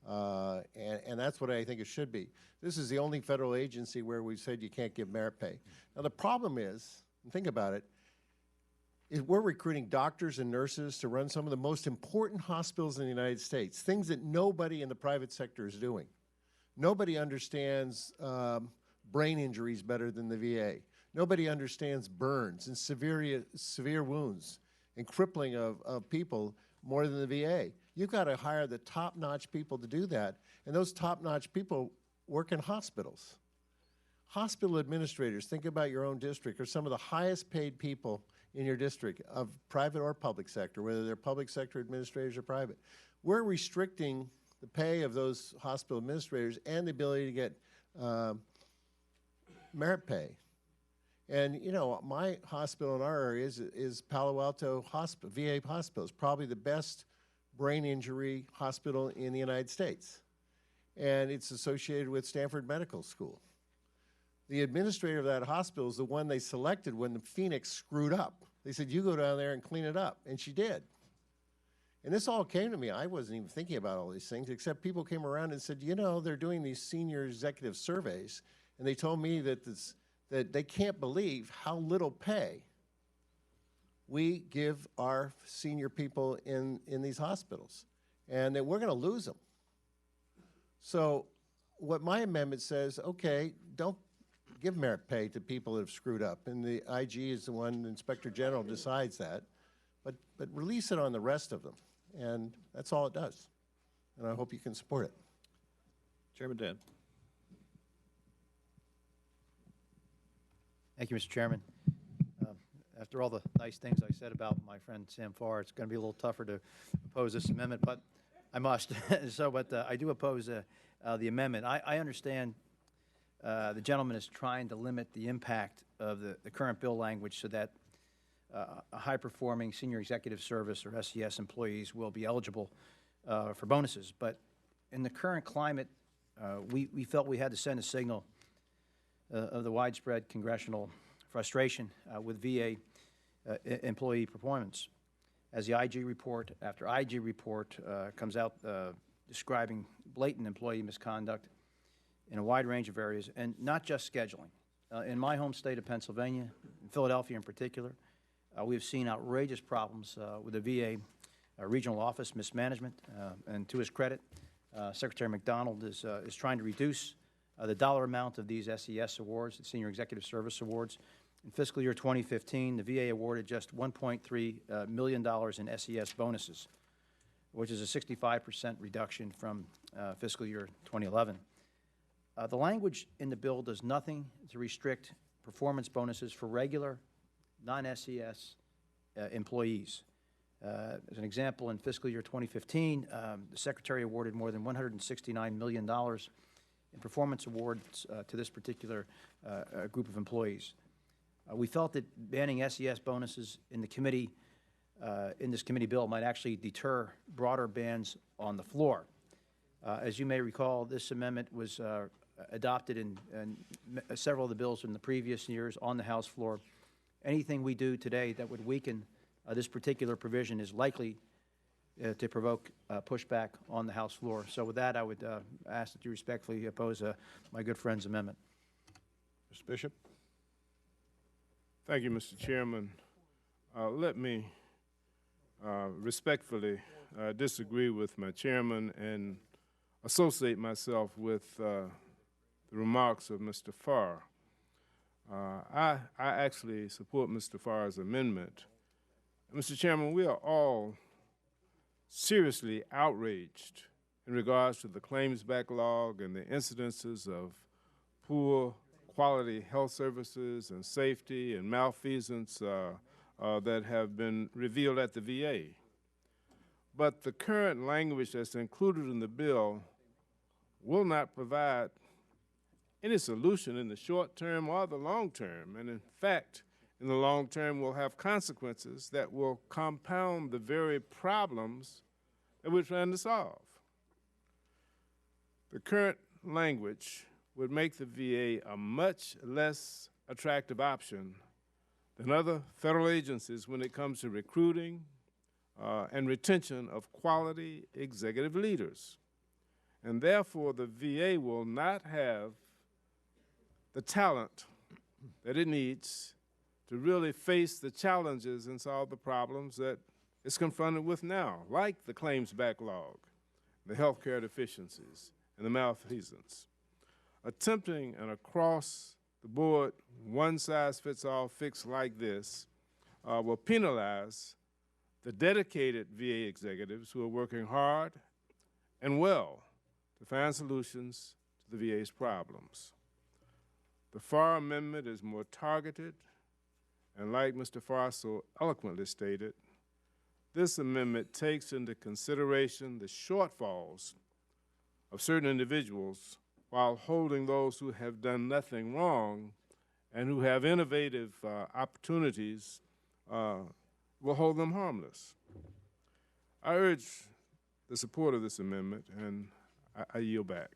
And that's what I think it should be. This is the only federal agency where we've said you can't give merit pay. Now the problem is, and think about it, is we're recruiting doctors and nurses to run some of the most important hospitals in the United States, things that nobody in the private sector is doing. Nobody understands brain injuries better than the VA. Nobody understands burns and severe wounds and crippling of people more than the VA. You've got to hire the top-notch people to do that, and those top-notch people work in hospitals. Hospital administrators, think about your own district, are some of the highest paid people in your district, of private or public sector, whether they're public sector administrators or private. We're restricting the pay of those hospital administrators and the ability to get merit pay. And, you know, my hospital in our area is Palo Alto Hospital, VA Hospital. It's probably the best brain injury hospital in the United States. And it's associated with Stanford Medical School. The administrator of that hospital is the one they selected when the Phoenix screwed up. They said, you go down there and clean it up. And she did. And this all came to me. I wasn't even thinking about all these things, except people came around and said, you know, they're doing these senior executive surveys, and they told me that they can't believe how little pay we give our senior people in these hospitals, and that we're going to lose them. So what my amendment says, okay, don't give merit pay to people that have screwed up, and the IG is the one, the Inspector General decides that, but release it on the rest of them, and that's all it does, and I hope you can support it. Chairman Dent. Thank you, Mr. Chairman. After all the nice things I said about my friend Sam Farr, it's going to be a little tougher to oppose this amendment, but I must. But I do oppose the amendment. I understand the gentleman is trying to limit the impact of the current bill language so that high-performing senior executive service, or SES, employees will be eligible for bonuses. But in the current climate, we felt we had to send a signal of the widespread congressional frustration with VA employee performance. As the IG report after IG report comes out describing blatant employee misconduct in a wide range of areas, and not just scheduling. In my home state of Pennsylvania, in Philadelphia in particular, we have seen outrageous problems with the VA regional office mismanagement, and to his credit, Secretary McDonald is trying to reduce the dollar amount of these SES awards, the Senior Executive Service Awards. In fiscal year 2015, the VA awarded just $1.3 million in SES bonuses, which is a 65% reduction from fiscal year 2011. The language in the bill does nothing to restrict performance bonuses for regular, non-SES employees. As an example, in fiscal year 2015, the Secretary awarded more than $169 million in performance awards to this particular group of employees. We felt that banning SES bonuses in the committee, in this committee bill, might actually deter broader bans on the floor. As you may recall, this amendment was adopted in several of the bills in the previous years on the House floor. Anything we do today that would weaken this particular provision is likely to provoke pushback on the House floor. So with that, I would ask that you respectfully oppose my good friend's amendment. Mr. Bishop? Thank you, Mr. Chairman. Let me respectfully disagree with my chairman and associate myself with the remarks of Mr. Farr. I actually support Mr. Farr's amendment. Mr. Chairman, we are all seriously outraged in regards to the claims backlog and the incidences of poor quality health services and safety and malfeasance that have been revealed at the VA. But the current language that's included in the bill will not provide any solution in the short term or the long term. And in fact, in the long term will have consequences that will compound the very problems that we're trying to solve. The current language would make the VA a much less attractive option than other federal agencies when it comes to recruiting and retention of quality executive leaders. And therefore, the VA will not have the talent that it needs to really face the challenges and solve the problems that it's confronted with now, like the claims backlog, the healthcare deficiencies, and the malfeasance. Attempting an across-the-board, one-size-fits-all fix like this will penalize the dedicated VA executives who are working hard and well to find solutions to the VA's problems. The Farr Amendment is more targeted, and like Mr. Farr so eloquently stated, this amendment takes into consideration the shortfalls of certain individuals while holding those who have done nothing wrong and who have innovative opportunities, will hold them harmless. I urge the support of this amendment, and I yield back.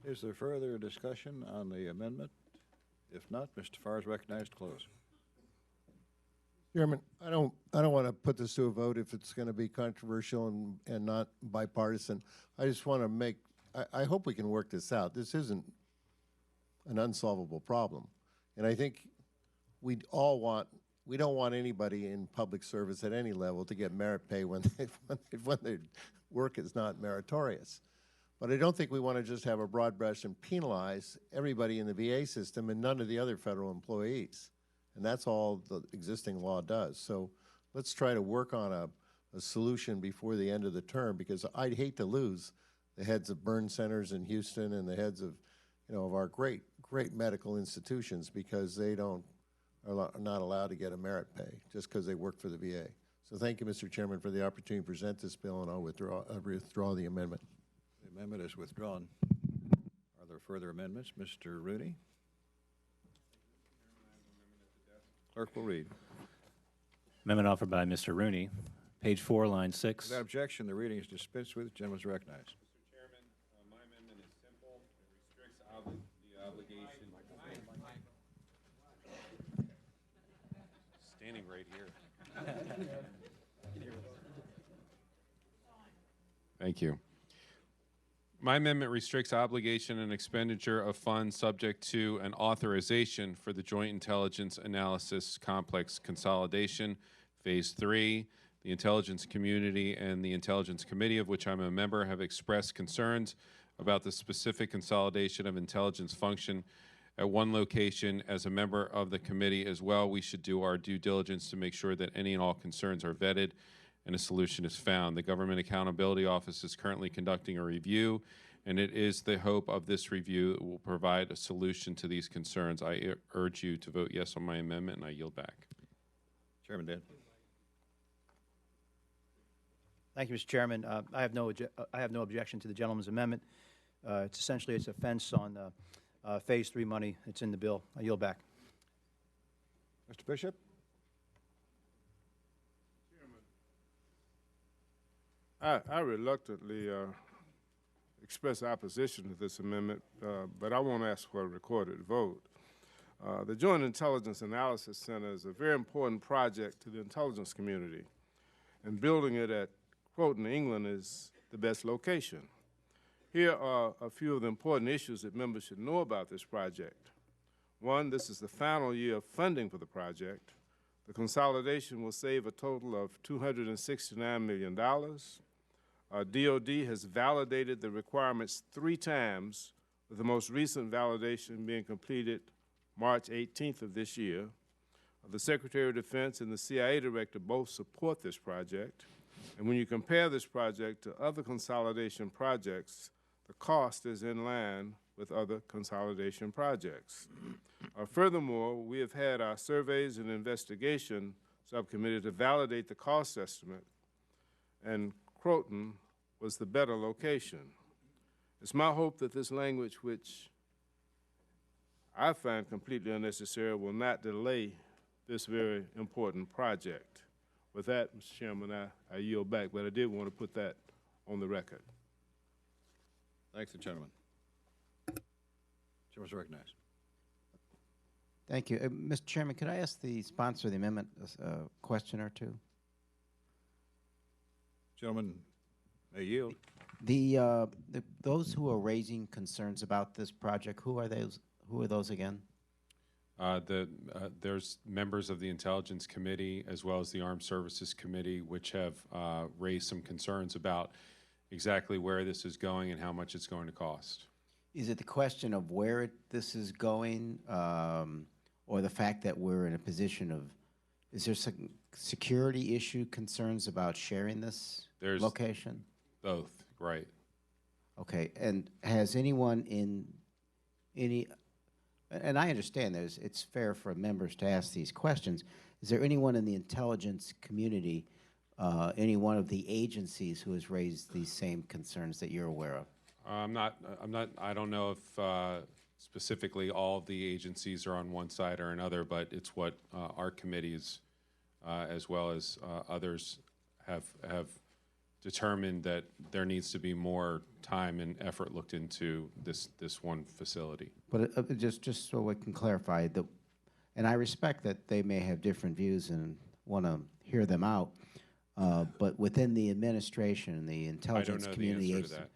Is there further discussion on the amendment? If not, Mr. Farr is recognized to close. Chairman, I don't want to put this to a vote if it's going to be controversial and not bipartisan. I just want to make, I hope we can work this out. This isn't an unsolvable problem. And I think we don't want anybody in public service at any level to get merit pay when their work is not meritorious. But I don't think we want to just have a broad brush and penalize everybody in the VA system and none of the other federal employees. And that's all the existing law does. So let's try to work on a solution before the end of the term, because I'd hate to lose the heads of burn centers in Houston and the heads of, of our great medical institutions because they are not allowed to get a merit pay just because they work for the VA. So thank you, Mr. Chairman, for the opportunity to present this bill, and I'll withdraw the amendment. The amendment is withdrawn. Are there further amendments? Mr. Rooney? Clerk will read. Amendment offered by Mr. Rooney, page 4, line 6. Without objection, the reading is dispensed with. The gentleman is recognized. Mr. Chairman, my amendment is simple. It restricts the obligation. Standing right here. Thank you. My amendment restricts obligation and expenditure of funds subject to an authorization for the Joint Intelligence Analysis Complex Consolidation, Phase 3. The intelligence community and the Intelligence Committee, of which I'm a member, have expressed concerns about the specific consolidation of intelligence function at one location. As a member of the committee as well, we should do our due diligence to make sure that any and all concerns are vetted and a solution is found. The Government Accountability Office is currently conducting a review, and it is the hope of this review it will provide a solution to these concerns. I urge you to vote yes on my amendment, and I yield back. Chairman Dent. Thank you, Mr. Chairman. I have no objection to the gentleman's amendment. It's essentially a fence on Phase 3 money. It's in the bill. I yield back. Mr. Bishop. I reluctantly express opposition to this amendment, but I won't ask for a recorded vote. The Joint Intelligence Analysis Center is a very important project to the intelligence community, and building it at Croton, England is the best location. Here are a few of the important issues that members should know about this project. One, this is the final year of funding for the project. The consolidation will save a total of $269 million. DOD has validated the requirements 3 times, with the most recent validation being completed March 18th of this year. The Secretary of Defense and the CIA Director both support this project. And when you compare this project to other consolidation projects, the cost is in line with other consolidation projects. Furthermore, we have had our Surveys and Investigation Subcommittee to validate the cost estimate, and Croton was the better location. It's my hope that this language, which I find completely unnecessary, will not delay this very important project. With that, Mr. Chairman, I yield back, but I did want to put that on the record. Thanks, the gentleman. Gentleman is recognized. Thank you. Mr. Chairman, could I ask the sponsor of the amendment a question or two? Gentleman may yield. Those who are raising concerns about this project, who are those? Who are those again? There's members of the Intelligence Committee as well as the Armed Services Committee, which have raised some concerns about exactly where this is going and how much it's going to cost. Is it the question of where this is going, or the fact that we're in a position of, is there some security issue concerns about sharing this location? Both, right. Okay, and has anyone in any, and I understand it's fair for members to ask these questions, is there anyone in the intelligence community, any one of the agencies who has raised these same concerns that you're aware of? I don't know if specifically all of the agencies are on one side or another, but it's what our committees, as well as others, have determined that there needs to be more time and effort looked into this one facility. But just so we can clarify, and I respect that they may have different views and want to hear them out, but within the administration, the intelligence community, I don't know the answer to that.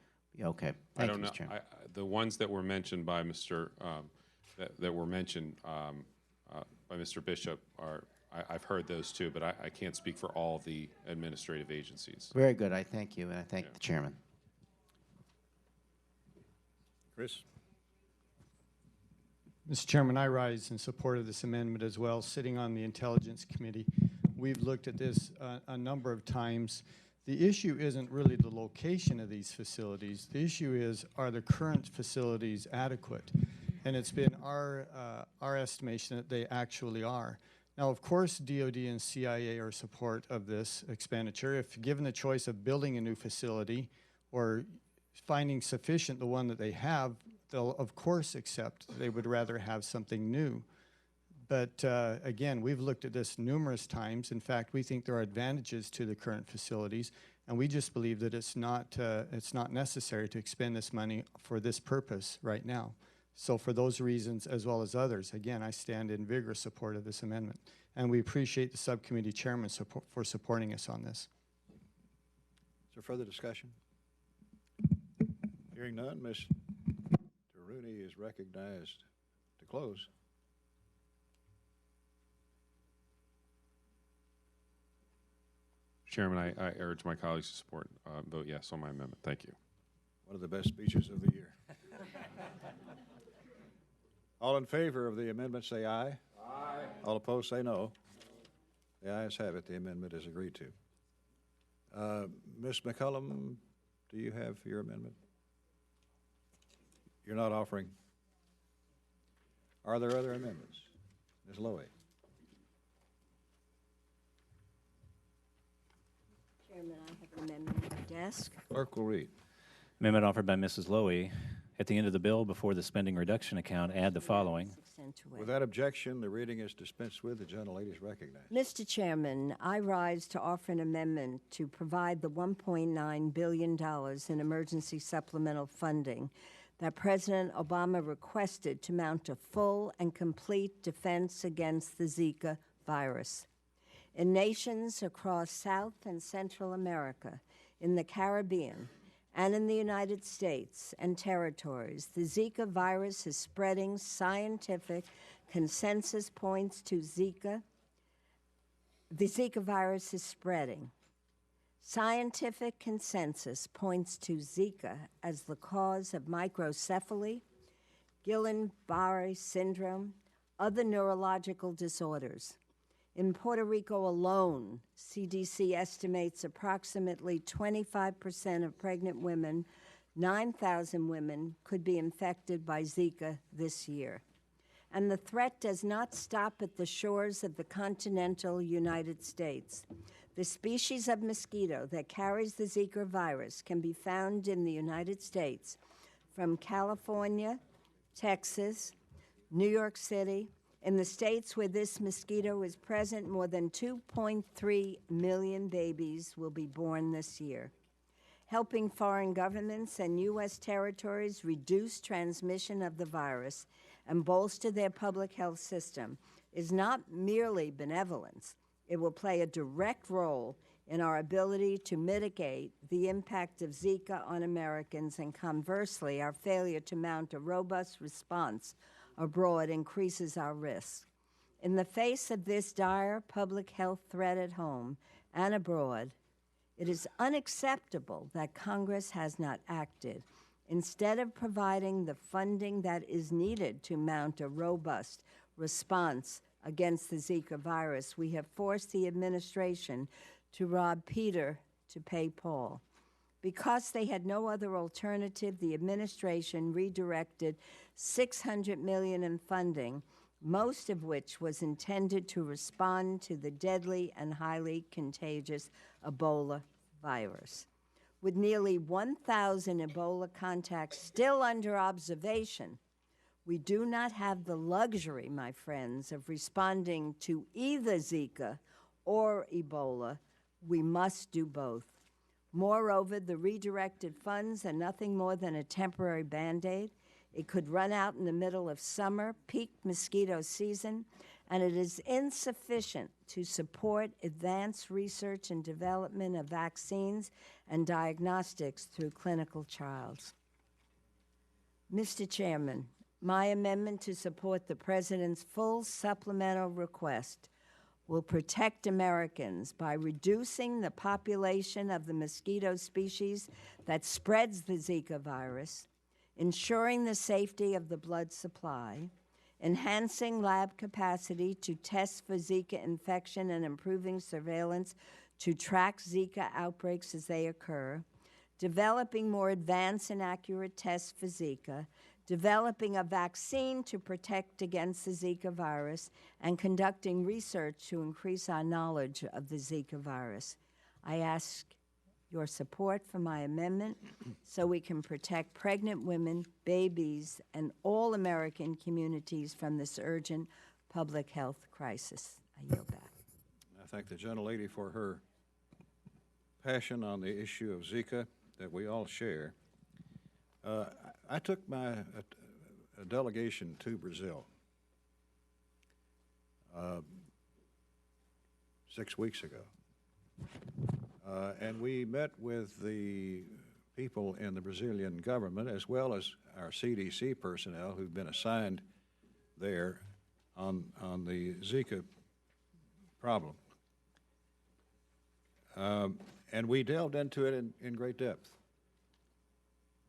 Okay, thank you, Mr. Chairman. The ones that were mentioned by Mr. That were mentioned by Mr. Bishop are. I've heard those too, but I can't speak for all of the administrative agencies. Very good. I thank you, and I thank the chairman. Chris? Mr. Chairman, I rise in support of this amendment as well. Sitting on the Intelligence Committee, we've looked at this a number of times. The issue isn't really the location of these facilities. The issue is, are the current facilities adequate? And it's been our estimation that they actually are. Now, of course, DOD and CIA are support of this expenditure. If given the choice of building a new facility or finding sufficient the one that they have, they'll of course accept. They would rather have something new. But again, we've looked at this numerous times. In fact, we think there are advantages to the current facilities, and we just believe that it's not necessary to expend this money for this purpose right now. So for those reasons, as well as others, again, I stand in vigorous support of this amendment. And we appreciate the subcommittee chairman for supporting us on this. Is there further discussion? Hearing none, Ms. Rooney is recognized to close. Chairman, I urge my colleagues to support, vote yes on my amendment. Thank you. One of the best speeches of the year. All in favor of the amendment say aye. Aye. All opposed say no. The ayes have it. The amendment is agreed to. Ms. McCullum, do you have your amendment? You're not offering? Are there other amendments? Ms. Lowy? Chairman, I have an amendment on the desk. Clerk will read. Amendment offered by Mrs. Lowy. At the end of the bill, before the spending reduction account, add the following. Without objection, the reading is dispensed with. The gentlelady is recognized. Mr. Chairman, I rise to offer an amendment to provide the $1.9 billion in emergency supplemental funding that President Obama requested to mount a full and complete defense against the Zika virus. In nations across South and Central America, in the Caribbean, and in the United States and territories, the Zika virus is spreading. Scientific consensus points to Zika. The Zika virus is spreading. Scientific consensus points to Zika as the cause of microcephaly, Guillain-Barré syndrome, other neurological disorders. In Puerto Rico alone, CDC estimates approximately 25% of pregnant women, 9,000 women, could be infected by Zika this year. And the threat does not stop at the shores of the continental United States. The species of mosquito that carries the Zika virus can be found in the United States from California, Texas, New York City. In the states where this mosquito is present, more than 2.3 million babies will be born this year. Helping foreign governments and U.S. territories reduce transmission of the virus and bolster their public health system is not merely benevolence. It will play a direct role in our ability to mitigate the impact of Zika on Americans, and conversely, our failure to mount a robust response abroad increases our risk. In the face of this dire public health threat at home and abroad, it is unacceptable that Congress has not acted. Instead of providing the funding that is needed to mount a robust response against the Zika virus, we have forced the administration to rob Peter to pay Paul. Because they had no other alternative, the administration redirected $600 million in funding, most of which was intended to respond to the deadly and highly contagious Ebola virus. With nearly 1,000 Ebola contacts still under observation, we do not have the luxury, my friends, of responding to either Zika or Ebola. We must do both. Moreover, the redirected funds are nothing more than a temporary Band-Aid. It could run out in the middle of summer, peak mosquito season, and it is insufficient to support advanced research and development of vaccines and diagnostics through clinical trials. Mr. Chairman, my amendment to support the President's full supplemental request will protect Americans by reducing the population of the mosquito species that spreads the Zika virus, ensuring the safety of the blood supply, enhancing lab capacity to test for Zika infection and improving surveillance to track Zika outbreaks as they occur, developing more advanced and accurate tests for Zika, developing a vaccine to protect against the Zika virus, and conducting research to increase our knowledge of the Zika virus. I ask your support for my amendment so we can protect pregnant women, babies, and all American communities from this urgent public health crisis. I yield back. I thank the gentlelady for her passion on the issue of Zika that we all share. I took a delegation to Brazil 6 weeks ago, and we met with the people in the Brazilian government as well as our CDC personnel who've been assigned there on the Zika problem. And we delved into it in great depth.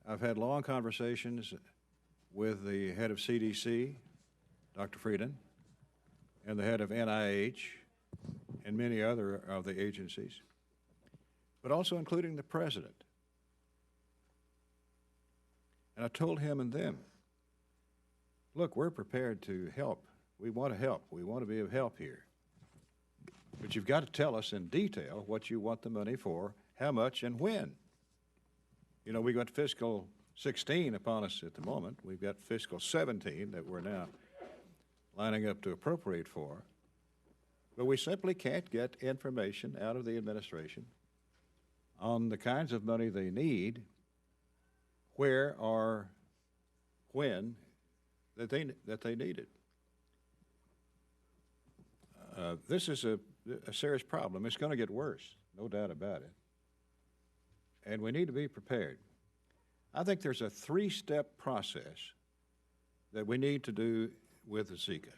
I've had long conversations with the head of CDC, Dr. Frieden, and the head of NIH, and many other of the agencies, but also including the president. And I told him and them, look, we're prepared to help. We want to help. We want to be of help here. But you've got to tell us in detail what you want the money for, how much, and when. You know, we got fiscal 16 upon us at the moment. We've got fiscal 17 that we're now lining up to appropriate for. But we simply can't get information out of the administration on the kinds of money they need, where or when that they need it. This is a serious problem. It's going to get worse, no doubt about it. And we need to be prepared. I think there's a three-step process that we need to do with the Zika.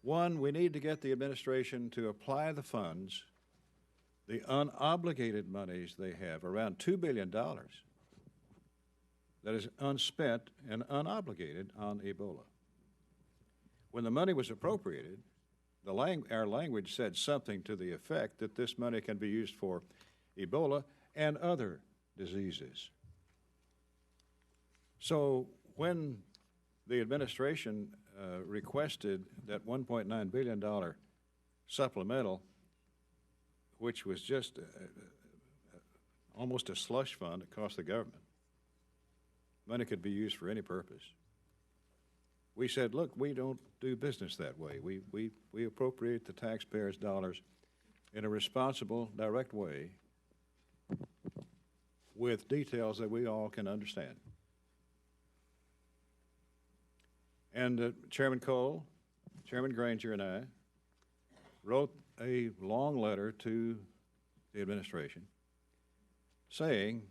One, we need to get the administration to apply the funds, the unobligated monies they have, around $2 billion, that is unspent and unobligated on Ebola. When the money was appropriated, our language said something to the effect that this money can be used for Ebola and other diseases. So when the administration requested that $1.9 billion supplemental, which was just almost a slush fund that cost the government, money could be used for any purpose. We said, look, we don't do business that way. We appropriate the taxpayers' dollars in a responsible, direct way with details that we all can understand. And Chairman Cole, Chairman Granger, and I wrote a long letter to the administration saying,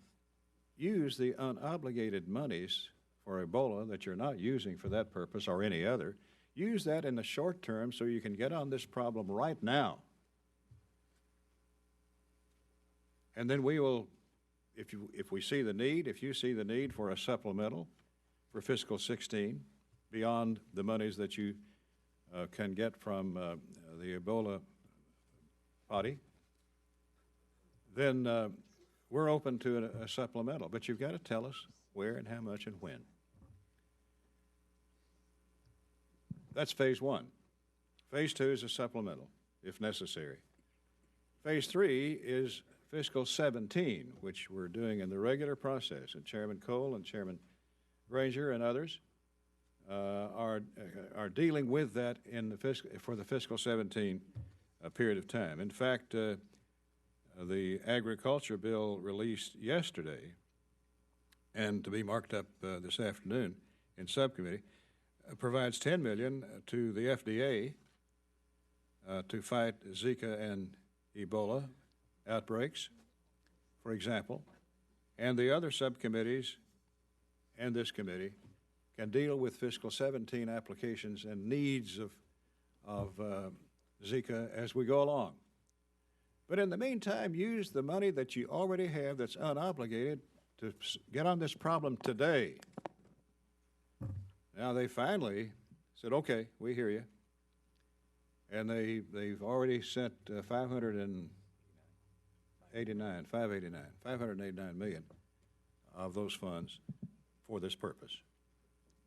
use the unobligated monies for Ebola that you're not using for that purpose or any other. Use that in the short term so you can get on this problem right now. And then we will, if we see the need, if you see the need for a supplemental for fiscal 16, beyond the monies that you can get from the Ebola body, then we're open to a supplemental. But you've got to tell us where and how much and when. That's phase one. Phase two is a supplemental, if necessary. Phase three is fiscal 17, which we're doing in the regular process, and Chairman Cole and Chairman Granger and others are dealing with that in the for the fiscal 17 period of time. In fact, the agriculture bill released yesterday and to be marked up this afternoon in subcommittee provides $10 million to the FDA to fight Zika and Ebola outbreaks, for example, and the other subcommittees and this committee can deal with fiscal 17 applications and needs of Zika as we go along. But in the meantime, use the money that you already have that's unobligated to get on this problem today. Now they finally said, okay, we hear you. And they've already sent 589 million of those funds for this purpose.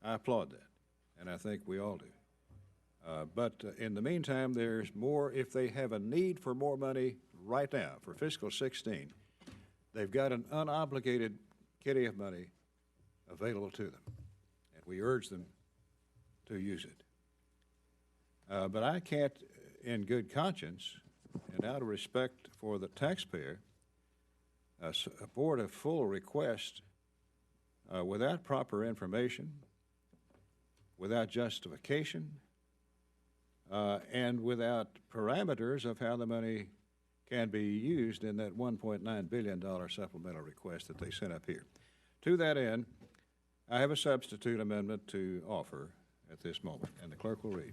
I applaud that, and I think we all do. But in the meantime, there's more. If they have a need for more money right now for fiscal 16, they've got an unobligated kitty of money available to them, and we urge them to use it. But I can't, in good conscience and out of respect for the taxpayer, support a full request without proper information, without justification, and without parameters of how the money can be used in that $1.9 billion supplemental request that they sent up here. To that end, I have a substitute amendment to offer at this moment, and the clerk will read.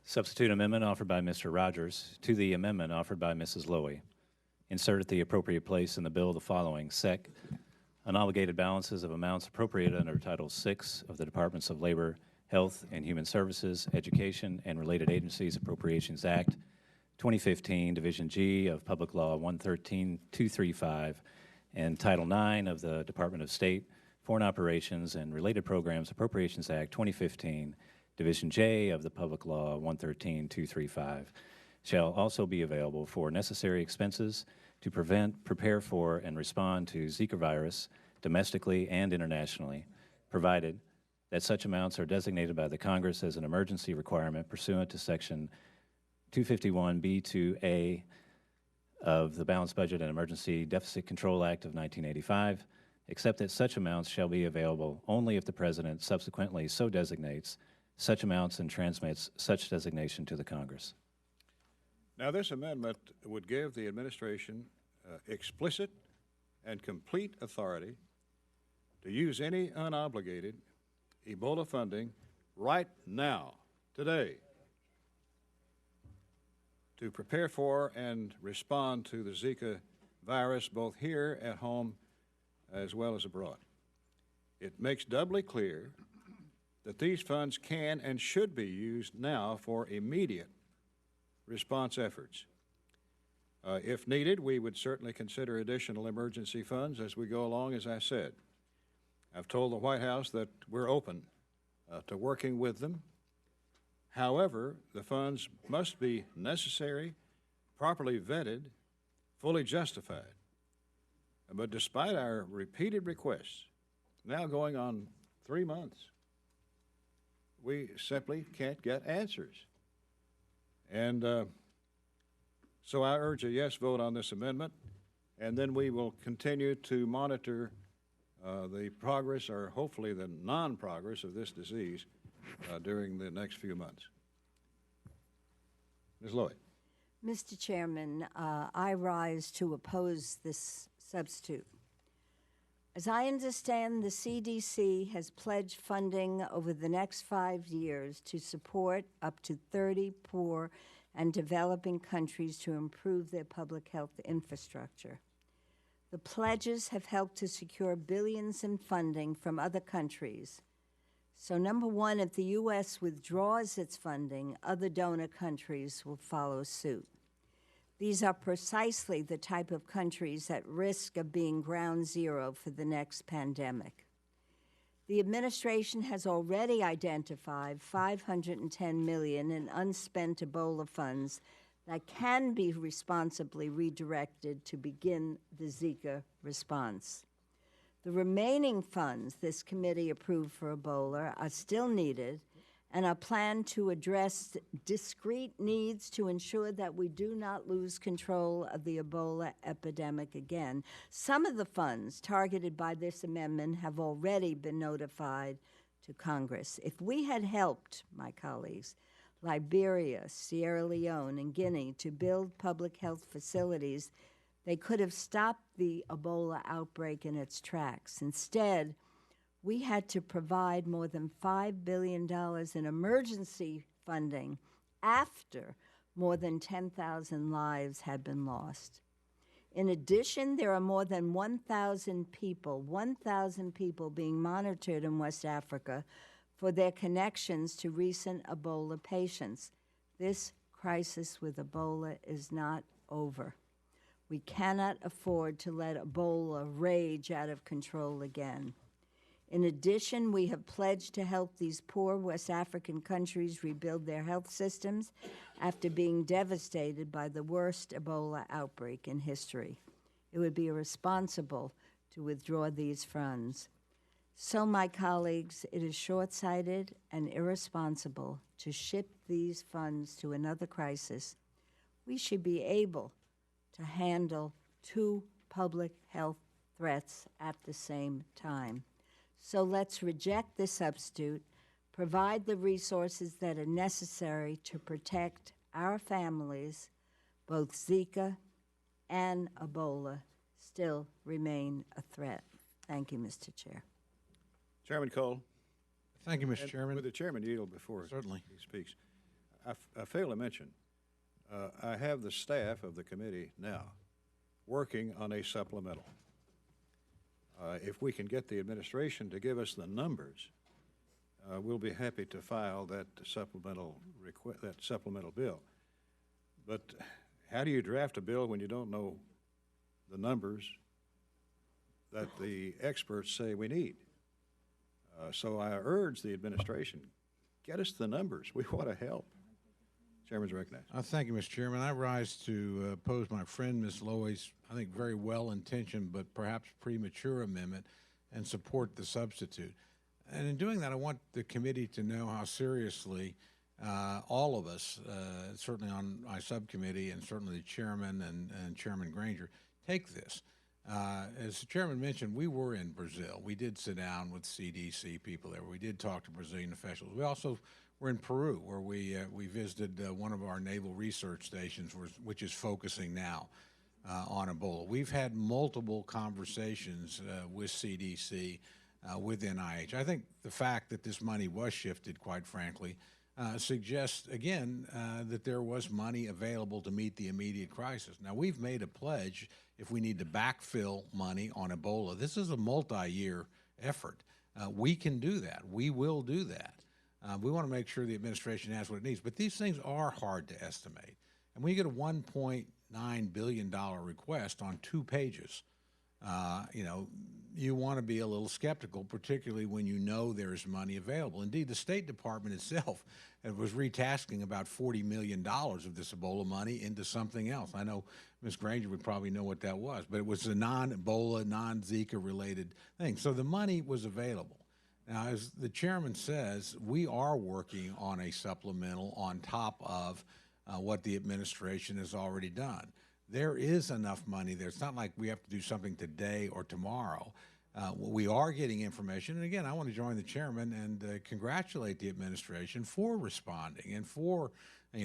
Substitute amendment offered by Mr. Rogers to the amendment offered by Mrs. Lowy. Insert at the appropriate place in the bill the following: SEC, unobligated balances of amounts appropriated under Title VI of the Departments of Labor, Health and Human Services, Education, and Related Agencies Appropriations Act, 2015, Division G of Public Law 113-235, and Title IX of the Department of State, Foreign Operations and Related Programs Appropriations Act 2015, Division J of the Public Law 113-235, shall also be available for necessary expenses to prevent, prepare for, and respond to Zika virus domestically and internationally, provided that such amounts are designated by the Congress as an emergency requirement pursuant to Section 251B2A of the Balanced Budget and Emergency Deficit Control Act of 1985, except that such amounts shall be available only if the President subsequently so designates such amounts and transmits such designation to the Congress. Now, this amendment would give the administration explicit and complete authority to use any unobligated Ebola funding right now, today, to prepare for and respond to the Zika virus, both here at home as well as abroad. It makes doubly clear that these funds can and should be used now for immediate response efforts. If needed, we would certainly consider additional emergency funds as we go along, as I said. I've told the White House that we're open to working with them. However, the funds must be necessary, properly vetted, fully justified. But despite our repeated requests, now going on 3 months, we simply can't get answers. And so I urge a yes vote on this amendment, and then we will continue to monitor the progress, or hopefully the non-progress, of this disease during the next few months. Ms. Lloyd. Mr. Chairman, I rise to oppose this substitute. As I understand, the CDC has pledged funding over the next 5 years to support up to 30 poor and developing countries to improve their public health infrastructure. The pledges have helped to secure billions in funding from other countries. So, number one, if the U.S. withdraws its funding, other donor countries will follow suit. These are precisely the type of countries at risk of being ground zero for the next pandemic. The administration has already identified $510 million in unspent Ebola funds that can be responsibly redirected to begin the Zika response. The remaining funds this committee approved for Ebola are still needed and are planned to address discrete needs to ensure that we do not lose control of the Ebola epidemic again. Some of the funds targeted by this amendment have already been notified to Congress. If we had helped, my colleagues, Liberia, Sierra Leone, and Guinea to build public health facilities, they could have stopped the Ebola outbreak in its tracks. Instead, we had to provide more than $5 billion in emergency funding after more than 10,000 lives had been lost. In addition, there are more than 1,000 people being monitored in West Africa for their connections to recent Ebola patients. This crisis with Ebola is not over. We cannot afford to let Ebola rage out of control again. In addition, we have pledged to help these poor West African countries rebuild their health systems after being devastated by the worst Ebola outbreak in history. It would be irresponsible to withdraw these funds. So, my colleagues, it is short-sighted and irresponsible to ship these funds to another crisis. We should be able to handle two public health threats at the same time. So let's reject the substitute, provide the resources that are necessary to protect our families. Both Zika and Ebola still remain a threat. Thank you, Mr. Chair. Chairman Cole. Thank you, Mr. And Chairman. would the chairman yield before Certainly. he speaks? I failed to mention, I have the staff of the committee now working on a supplemental. If we can get the administration to give us the numbers, we'll be happy to file that supplemental bill. But how do you draft a bill when you don't know the numbers that the experts say we need? So I urge the administration, get us the numbers. We want to help. Chairman's recognized. Thank you, Mr. Chairman. I rise to oppose my friend Ms. Lowy's, I think, very well-intentioned but perhaps premature amendment and support the substitute. And in doing that, I want the committee to know how seriously all of us, certainly on my subcommittee and certainly the chairman and Chairman Granger, take this. As the chairman mentioned, we were in Brazil. We did sit down with CDC people there. We did talk to Brazilian officials. We also were in Peru, where we visited one of our naval research stations, which is focusing now on Ebola. We've had multiple conversations with CDC, with NIH. I think the fact that this money was shifted, quite frankly, suggests, again, that there was money available to meet the immediate crisis. Now, we've made a pledge if we need to backfill money on Ebola. This is a multi-year effort. We can do that. We will do that. We want to make sure the administration has what it needs. But these things are hard to estimate. And when you get a $1.9 billion request on 2 pages, you want to be a little skeptical, particularly when you know there's money available. Indeed, the State Department itself was retasking about $40 million of this Ebola money into something else. I know Ms. Granger would probably know what that was, but it was a non-Ebola, non-Zika related thing. So the money was available. Now, as the chairman says, we are working on a supplemental on top of what the administration has already done. There is enough money there. It's not like we have to do something today or tomorrow. We are getting information. And again, I want to join the chairman and congratulate the administration for responding and for,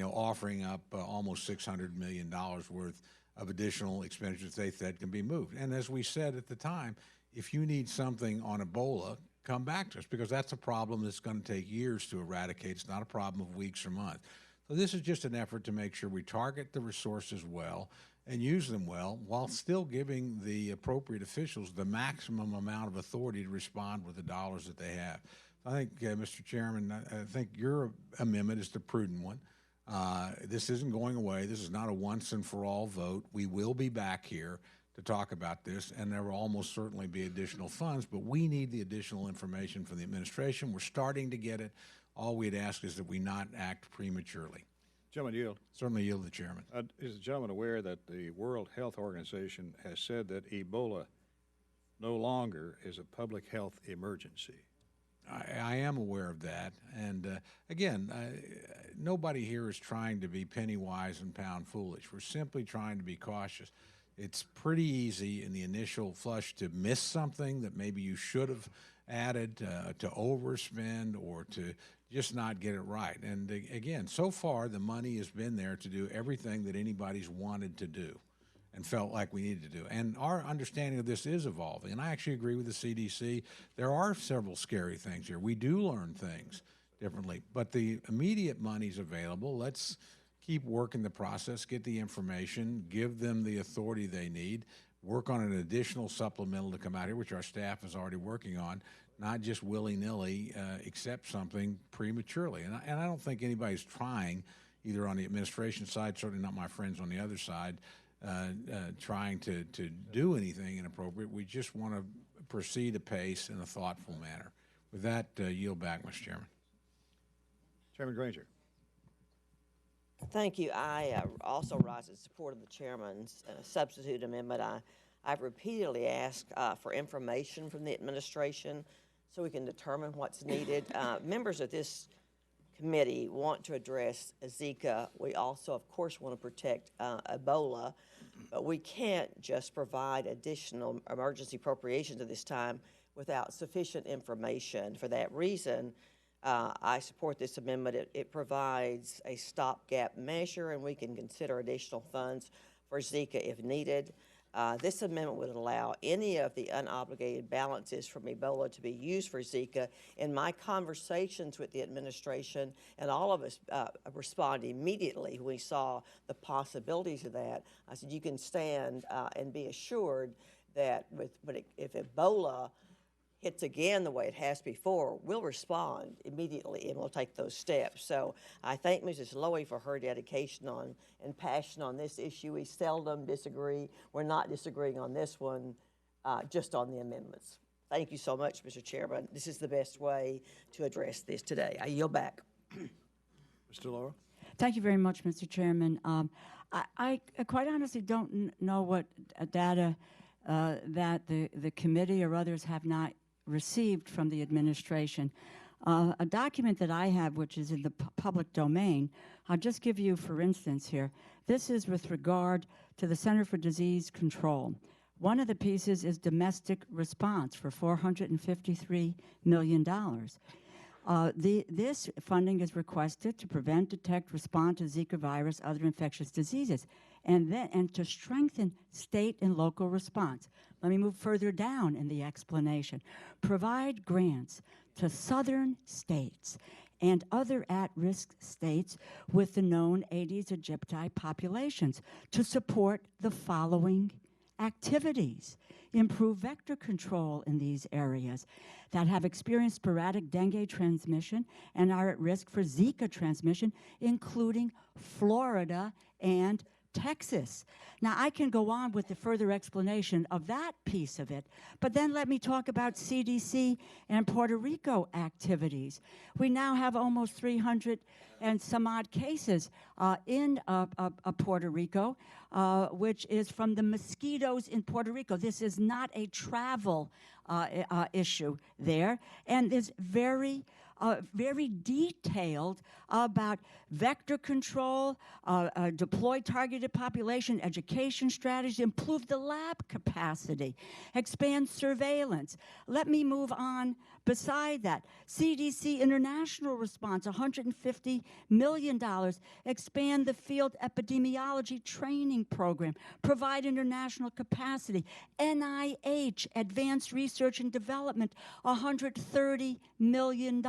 offering up almost $600 million worth of additional expenditures they said can be moved. And as we said at the time, if you need something on Ebola, come back to us, because that's a problem that's going to take years to eradicate. It's not a problem of weeks or months. So this is just an effort to make sure we target the resources well and use them well while still giving the appropriate officials the maximum amount of authority to respond with the dollars that they have. I think, Mr. Chairman, I think your amendment is the prudent one. This isn't going away. This is not a once and for all vote. We will be back here to talk about this, and there will almost certainly be additional funds, but we need the additional information from the administration. We're starting to get it. All we'd ask is that we not act prematurely. Gentleman yield. Certainly yield the chairman. Is the gentleman aware that the World Health Organization has said that Ebola no longer is a public health emergency? I am aware of that. And again, nobody here is trying to be penny wise and pound foolish. We're simply trying to be cautious. It's pretty easy in the initial flush to miss something that maybe you should have added, to overspend, or to just not get it right. And again, so far the money has been there to do everything that anybody's wanted to do and felt like we needed to do. And our understanding of this is evolving. And I actually agree with the CDC. There are several scary things here. We do learn things differently. But the immediate money's available. Let's keep working the process, get the information, give them the authority they need, work on an additional supplemental to come out here, which our staff is already working on, not just willy-nilly accept something prematurely. And I don't think anybody's trying, either on the administration side, certainly not my friends on the other side, trying to do anything inappropriate. We just want to proceed apace in a thoughtful manner. With that, yield back, Mr. Chairman. Chairman Granger. Thank you. I also rise in support of the chairman's substitute amendment. I've repeatedly asked for information from the administration so we can determine what's needed. Members of this committee want to address Zika. We also, of course, want to protect Ebola, but we can't just provide additional emergency appropriations at this time without sufficient information. For that reason, I support this amendment. It provides a stopgap measure, and we can consider additional funds for Zika if needed. This amendment would allow any of the unobligated balances from Ebola to be used for Zika. In my conversations with the administration, and all of us responded immediately when we saw the possibilities of that. I said, you can stand and be assured that if Ebola hits again the way it has before, we'll respond immediately and we'll take those steps. So I thank Mrs. Lowy for her dedication and passion on this issue. We seldom disagree. We're not disagreeing on this one, just on the amendments. Thank you so much, Mr. Chairman. This is the best way to address this today. I yield back. Mr. Laura? Thank you very much, Mr. Chairman. I quite honestly don't know what data that the committee or others have not received from the administration. A document that I have, which is in the public domain, I'll just give you, for instance, here. This is with regard to the Center for Disease Control. One of the pieces is domestic response for $453 million. This funding is requested to prevent, detect, respond to Zika virus, other infectious diseases, and to strengthen state and local response. Let me move further down in the explanation. Provide grants to southern states and other at-risk states with the known Aedes aegypti populations to support the following activities. Improve vector control in these areas that have experienced sporadic dengue transmission and are at risk for Zika transmission, including Florida and Texas. Now, I can go on with the further explanation of that piece of it, but then let me talk about CDC and Puerto Rico activities. We now have almost 300 and some odd cases in Puerto Rico, which is from the mosquitoes in Puerto Rico. This is not a travel issue there, and is very detailed about vector control, deploy targeted population, education strategies, improve the lab capacity, expand surveillance. Let me move on beside that. CDC international response, $150 million, expand the field epidemiology training program, provide international capacity. NIH, advanced research and development, $130 million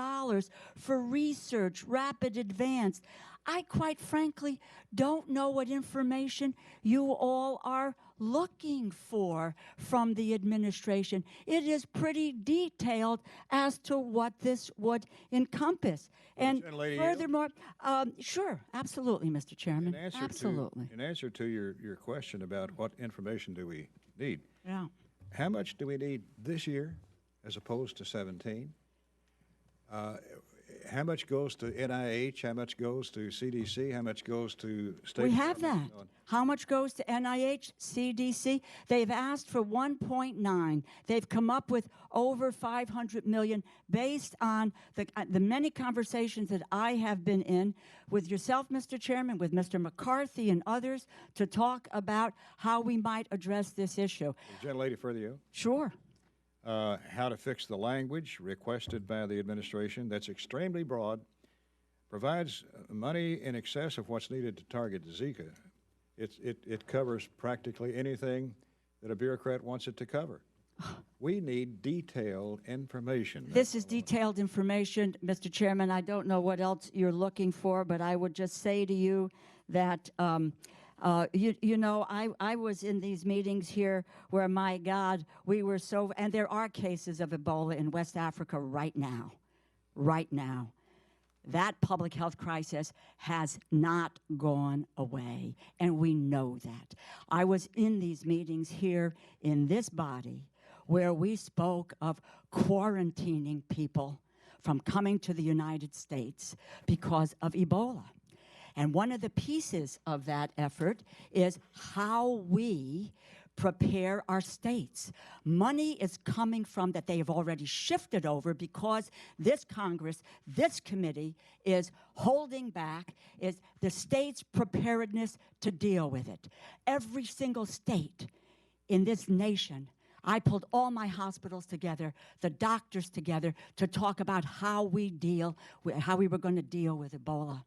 for research, rapid advanced. I quite frankly don't know what information you all are looking for from the administration. It is pretty detailed as to what this would encompass. And furthermore, sure, absolutely, Mr. Chairman, absolutely. In answer to your question about what information do we need, yeah. How much do we need this year as opposed to 17? How much goes to NIH? How much goes to CDC? How much goes to state? We have that. How much goes to NIH, CDC? They've asked for 1.9. They've come up with over 500 million based on the many conversations that I have been in with yourself, Mr. Chairman, with Mr. McCarthy and others to talk about how we might address this issue. Gentlelady, further you? Sure. How to fix the language requested by the administration. That's extremely broad, provides money in excess of what's needed to target Zika. It covers practically anything that a bureaucrat wants it to cover. We need detailed information. This is detailed information, Mr. Chairman. I don't know what else you're looking for, but I would just say to you that you know, I was in these meetings here where, my God, we were so, and there are cases of Ebola in West Africa right now. That public health crisis has not gone away, and we know that. I was in these meetings here in this body where we spoke of quarantining people from coming to the United States because of Ebola. And one of the pieces of that effort is how we prepare our states. Money is coming from that they have already shifted over because this Congress, this committee is holding back is the state's preparedness to deal with it. Every single state in this nation, I pulled all my hospitals together, the doctors together, to talk about how we were going to deal with Ebola.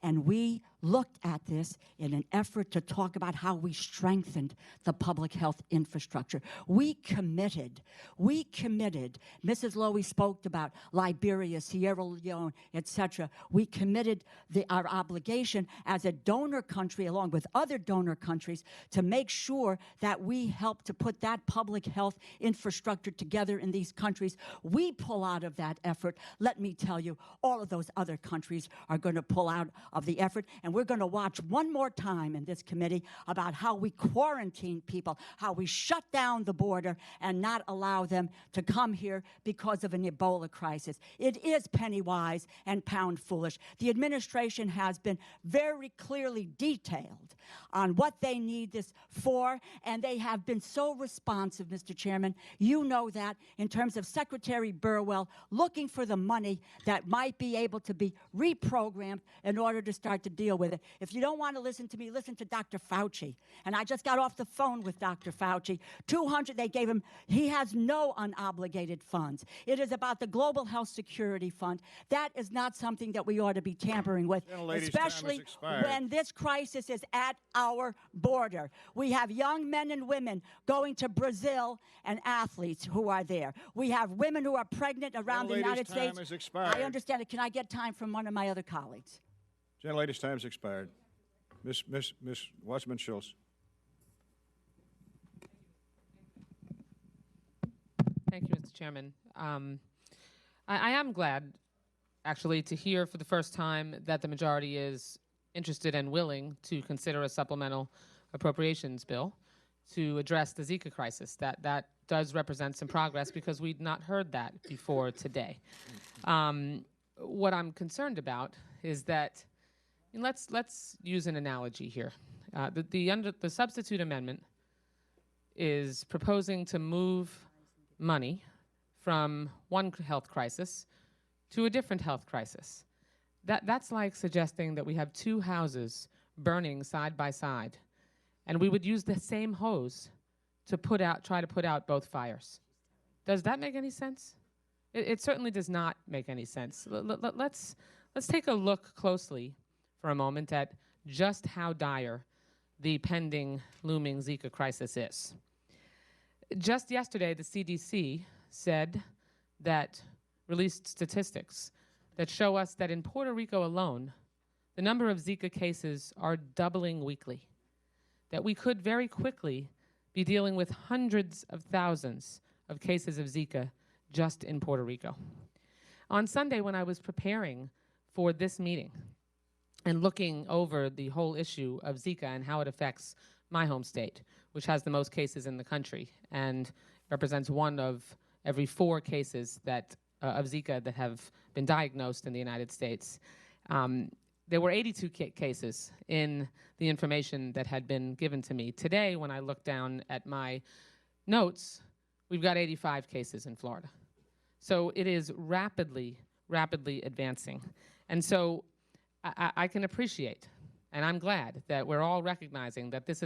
And we looked at this in an effort to talk about how we strengthened the public health infrastructure. We committed, Mrs. Lowy spoke about Liberia, Sierra Leone, etc. We committed our obligation as a donor country, along with other donor countries, to make sure that we help to put that public health infrastructure together in these countries. We pull out of that effort. Let me tell you, all of those other countries are going to pull out of the effort, and we're going to watch one more time in this committee about how we quarantine people, how we shut down the border and not allow them to come here because of an Ebola crisis. It is penny wise and pound foolish. The administration has been very clearly detailed on what they need this for, and they have been so responsive, Mr. Chairman. You know that, in terms of Secretary Burwell looking for the money that might be able to be reprogrammed in order to start to deal with it. If you don't want to listen to me, listen to Dr. Fauci. And I just got off the phone with Dr. Fauci. 200, they gave him, he has no unobligated funds. It is about the Global Health Security Fund. That is not something that we ought to be tampering with, especially when this crisis is at our border. We have young men and women going to Brazil and athletes who are there. We have women who are pregnant around the United States. I understand it. Can I get time from one of my other colleagues? Gentlelady's time's expired. Miss Watchman Schultz. Thank you, Mr. Chairman. I am glad, actually, to hear for the first time that the majority is interested and willing to consider a supplemental appropriations bill to address the Zika crisis. That does represent some progress, because we'd not heard that before today. What I'm concerned about is that, and let's use an analogy here. The substitute amendment is proposing to move money from one health crisis to a different health crisis. That's like suggesting that we have two houses burning side by side, and we would use the same hose to try to put out both fires. Does that make any sense? It certainly does not make any sense. Let's take a look closely for a moment at just how dire the pending looming Zika crisis is. Just yesterday, the CDC released statistics that show us that in Puerto Rico alone, the number of Zika cases are doubling weekly, that we could very quickly be dealing with hundreds of thousands of cases of Zika just in Puerto Rico. On Sunday, when I was preparing for this meeting and looking over the whole issue of Zika and how it affects my home state, which has the most cases in the country and represents one of every 4 cases of Zika that have been diagnosed in the United States, there were 82 cases in the information that had been given to me. Today, when I look down at my notes, we've got 85 cases in Florida. So it is rapidly advancing. And so I can appreciate, and I'm glad that we're all recognizing that this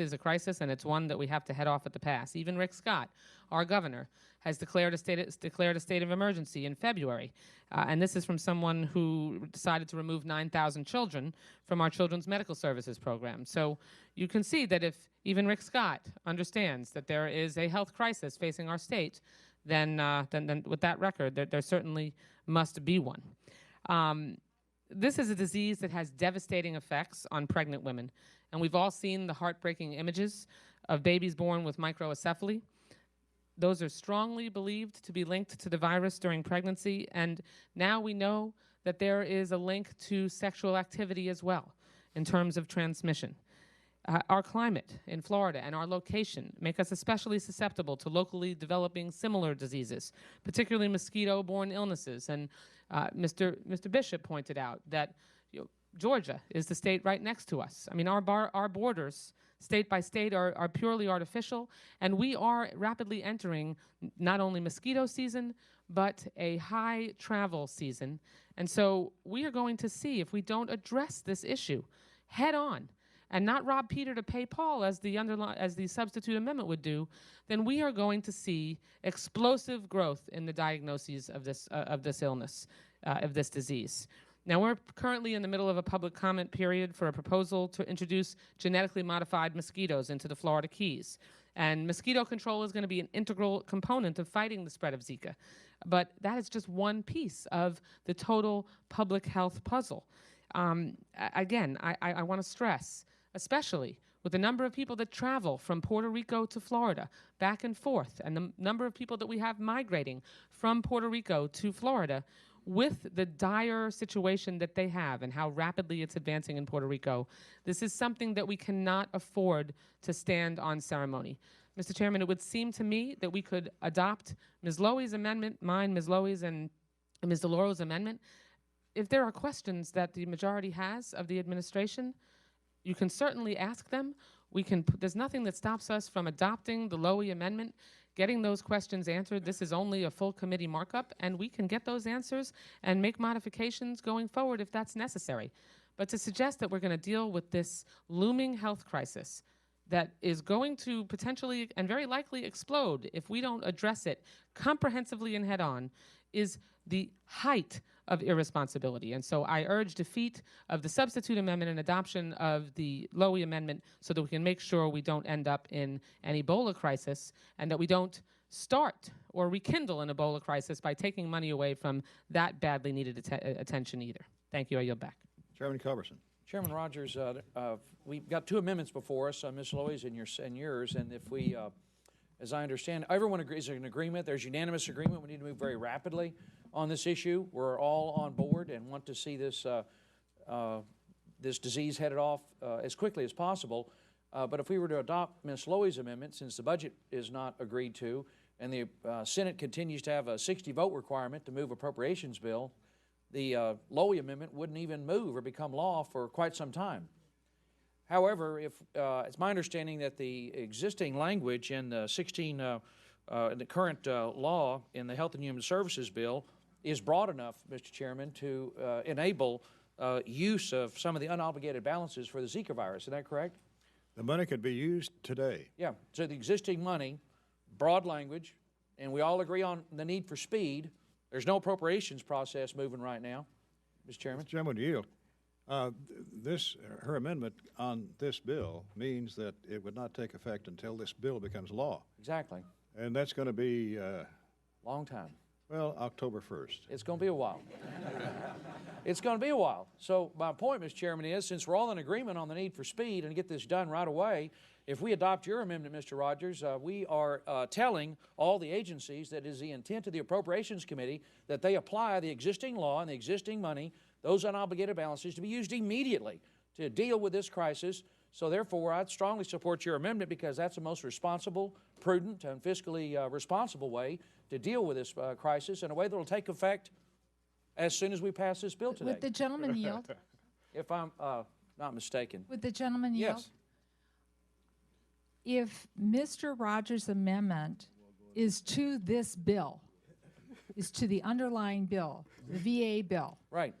is a crisis, and it's one that we have to head off at the pass. Even Rick Scott, our governor, has declared a state of emergency in February. And this is from someone who decided to remove 9,000 children from our Children's Medical Services program. So you can see that if even Rick Scott understands that there is a health crisis facing our state, then with that record, there certainly must be one. This is a disease that has devastating effects on pregnant women, and we've all seen the heartbreaking images of babies born with microcephaly. Those are strongly believed to be linked to the virus during pregnancy, and now we know that there is a link to sexual activity as well in terms of transmission. Our climate in Florida and our location make us especially susceptible to locally developing similar diseases, particularly mosquito-borne illnesses. And Mr. Bishop pointed out that Georgia is the state right next to us. I mean, our borders, state by state, are purely artificial, and we are rapidly entering not only mosquito season, but a high travel season. And so we are going to see, if we don't address this issue head on and not rob Peter to pay Paul, as the substitute amendment would do, then we are going to see explosive growth in the diagnoses of this illness, of this disease. Now, we're currently in the middle of a public comment period for a proposal to introduce genetically modified mosquitoes into the Florida Keys. And mosquito control is going to be an integral component of fighting the spread of Zika. But that is just one piece of the total public health puzzle. Again, I want to stress, especially with the number of people that travel from Puerto Rico to Florida, back and forth, and the number of people that we have migrating from Puerto Rico to Florida, with the dire situation that they have and how rapidly it's advancing in Puerto Rico, this is something that we cannot afford to stand on ceremony. Mr. Chairman, it would seem to me that we could adopt Ms. Lowy's amendment, mine, Ms. Lowy's, and Ms. DeLauro's amendment. If there are questions that the majority has of the administration, you can certainly ask them. There's nothing that stops us from adopting the Lowy amendment, getting those questions answered. This is only a full committee markup, and we can get those answers and make modifications going forward if that's necessary. But to suggest that we're going to deal with this looming health crisis that is going to potentially and very likely explode if we don't address it comprehensively and head-on is the height of irresponsibility. And so I urge defeat of the substitute amendment and adoption of the Lowy amendment so that we can make sure we don't end up in an Ebola crisis and that we don't start or rekindle an Ebola crisis by taking money away from that badly needed attention either. Thank you. I yield back. Chairman Culberson. Chairman Rogers, we've got two amendments before us, Ms. Lowy's and yours, and if we, as I understand, everyone agrees in agreement. There's unanimous agreement. We need to move very rapidly on this issue. We're all on board and want to see this this disease headed off as quickly as possible. But if we were to adopt Ms. Lowy's amendment, since the budget is not agreed to, and the Senate continues to have a 60-vote requirement to move appropriations bill, the Lowy amendment wouldn't even move or become law for quite some time. However, if it's my understanding that the existing language in the in the current law in the Health and Human Services bill is broad enough, Mr. Chairman, to enable use of some of the unobligated balances for the Zika virus. Is that correct? The money could be used today. Yeah. So the existing money, broad language, and we all agree on the need for speed. There's no appropriations process moving right now, Mr. Chairman. Mr. Chairman, yield. Her amendment on this bill means that it would not take effect until this bill becomes law. Exactly. And that's going to be... long time. Well, October 1st. It's going to be a while. It's going to be a while. So my point, Mr. Chairman, is since we're all in agreement on the need for speed and get this done right away, if we adopt your amendment, Mr. Rogers, we are telling all the agencies that is the intent of the Appropriations Committee that they apply the existing law and the existing money, those unobligated balances, to be used immediately to deal with this crisis. So therefore, I'd strongly support your amendment because that's the most responsible, prudent, and fiscally responsible way to deal with this crisis in a way that will take effect as soon as we pass this bill today. Would the gentleman yield? If I'm not mistaken. Would the gentleman yield? Yes. If Mr. Rogers' amendment is to this bill, is to the underlying bill, the VA bill. Right.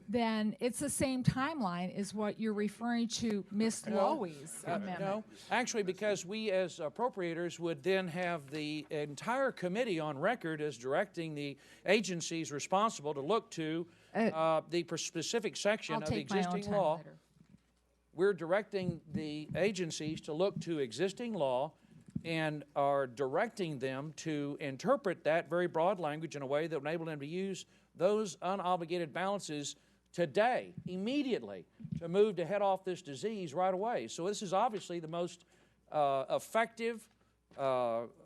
Then it's the same timeline as what you're referring to Ms. Lowy's amendment. No, actually, because we as appropriators would then have the entire committee on record as directing the agencies responsible to look to the specific section of the existing law. We're directing the agencies to look to existing law and are directing them to interpret that very broad language in a way that will enable them to use those unobligated balances today, immediately, to move to head off this disease right away. So this is obviously the most effective and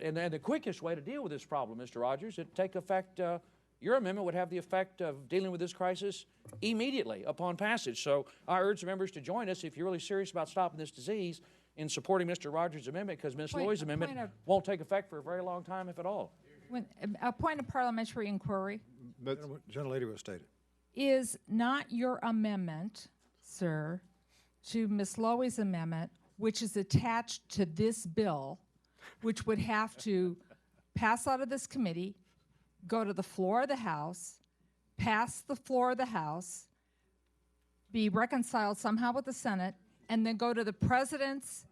the quickest way to deal with this problem, Mr. Rogers. It'd take effect, your amendment would have the effect of dealing with this crisis immediately upon passage. So I urge the members to join us if you're really serious about stopping this disease in supporting Mr. Rogers' amendment, because Ms. Lowy's amendment won't take effect for a very long time, if at all. A point of parliamentary inquiry. But Gentlelady will state it. Is not your amendment, sir, to Ms. Lowy's amendment, which is attached to this bill, which would have to pass out of this committee, go to the floor of the House, pass the floor of the House, be reconciled somehow with the Senate, and then go to the President's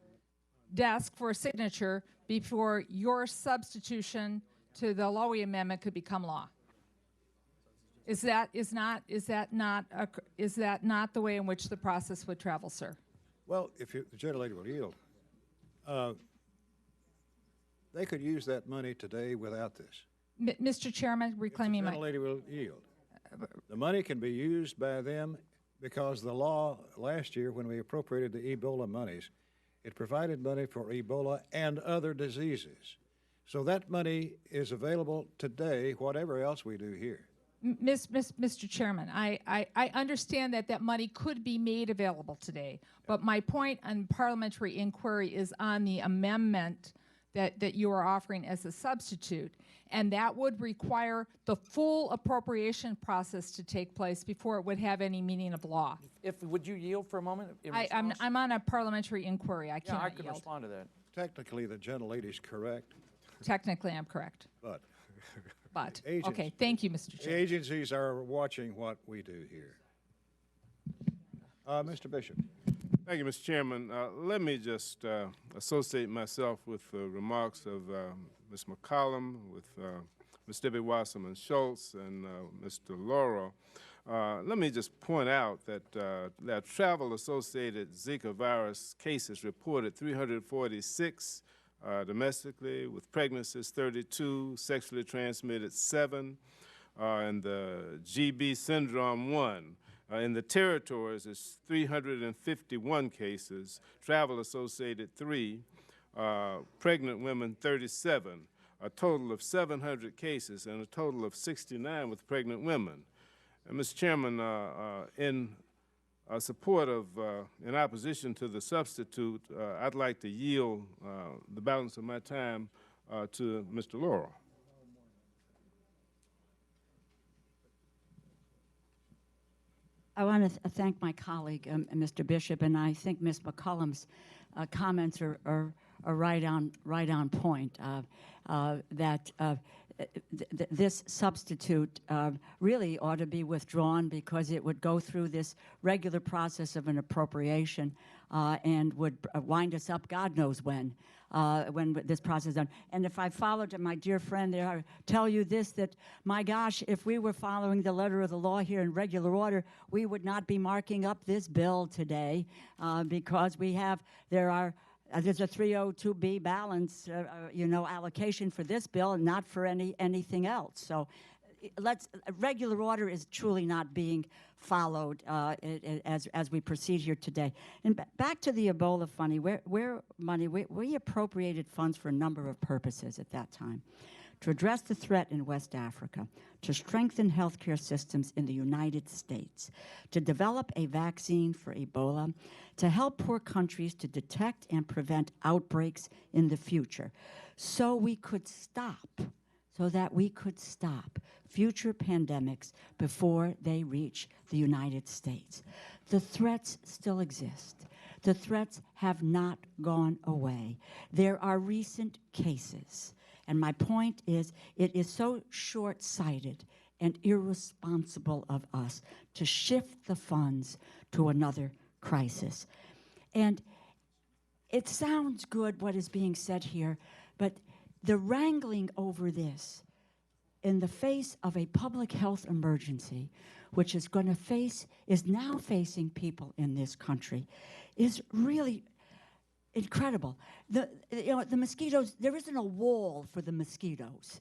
desk for a signature before your substitution to the Lowy amendment could become law? Is that not the way in which the process would travel, sir? Well, if the gentlelady will yield, they could use that money today without this. Mr. Chairman, reclaiming The my... gentlelady will yield. The money can be used by them because the law last year, when we appropriated the Ebola monies, it provided money for Ebola and other diseases. So that money is available today, whatever else we do here. Mr. Chairman, I understand that that money could be made available today, but my point on parliamentary inquiry is on the amendment that you are offering as a substitute, and that would require the full appropriation process to take place before it would have any meaning of law. Would you yield for a moment? I'm on a parliamentary inquiry. I cannot I can yield. respond to that. Technically, the gentlelady's correct. Technically, I'm correct. But okay, thank you, Mr. Chair. The agencies are watching what we do here. Mr. Bishop. Thank you, Mr. Chairman. Let me just associate myself with the remarks of Ms. McCollum, with Ms. Debbie Wasserman Schultz, and Mr. Laurel. Let me just point out that there are travel-associated Zika virus cases reported 346 domestically, with pregnancies 32, sexually transmitted 7, and the GB syndrome 1. In the territories, it's 351 cases, travel-associated 3, pregnant women 37, a total of 700 cases, and a total of 69 with pregnant women. And Mr. Chairman, in support of, in opposition to the substitute, I'd like to yield the balance of my time to Mr. Laurel. I want to thank my colleague, Mr. Bishop, and I think Ms. McCollum's comments are right on point. This substitute really ought to be withdrawn because it would go through this regular process of an appropriation and would wind us up God knows when this process is done. And if I followed my dear friend there, I tell you this, that my gosh, if we were following the letter of the law here in regular order, we would not be marking up this bill today because there's a 302B balance, allocation for this bill and not for anything else. So regular order is truly not being followed as we proceed here today. And back to the Ebola funding, we appropriated funds for a number of purposes at that time. To address the threat in West Africa, to strengthen healthcare systems in the United States, to develop a vaccine for Ebola, to help poor countries to detect and prevent outbreaks in the future, so that we could stop future pandemics before they reach the United States. The threats still exist. The threats have not gone away. There are recent cases. And my point is, it is so short-sighted and irresponsible of us to shift the funds to another crisis. And it sounds good what is being said here, but the wrangling over this in the face of a public health emergency, which is now facing people in this country, is really incredible. The mosquitoes, there isn't a wall for the mosquitoes.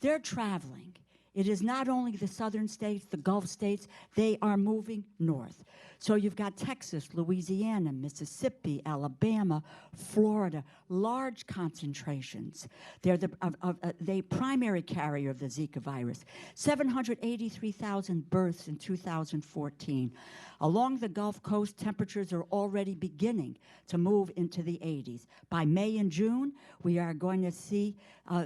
They're traveling. It is not only the southern states, the Gulf states, they are moving north. So you've got Texas, Louisiana, Mississippi, Alabama, Florida, large concentrations. They're the primary carrier of the Zika virus. 783,000 births in 2014. Along the Gulf Coast, temperatures are already beginning to move into the 80s. By May and June, we are going to see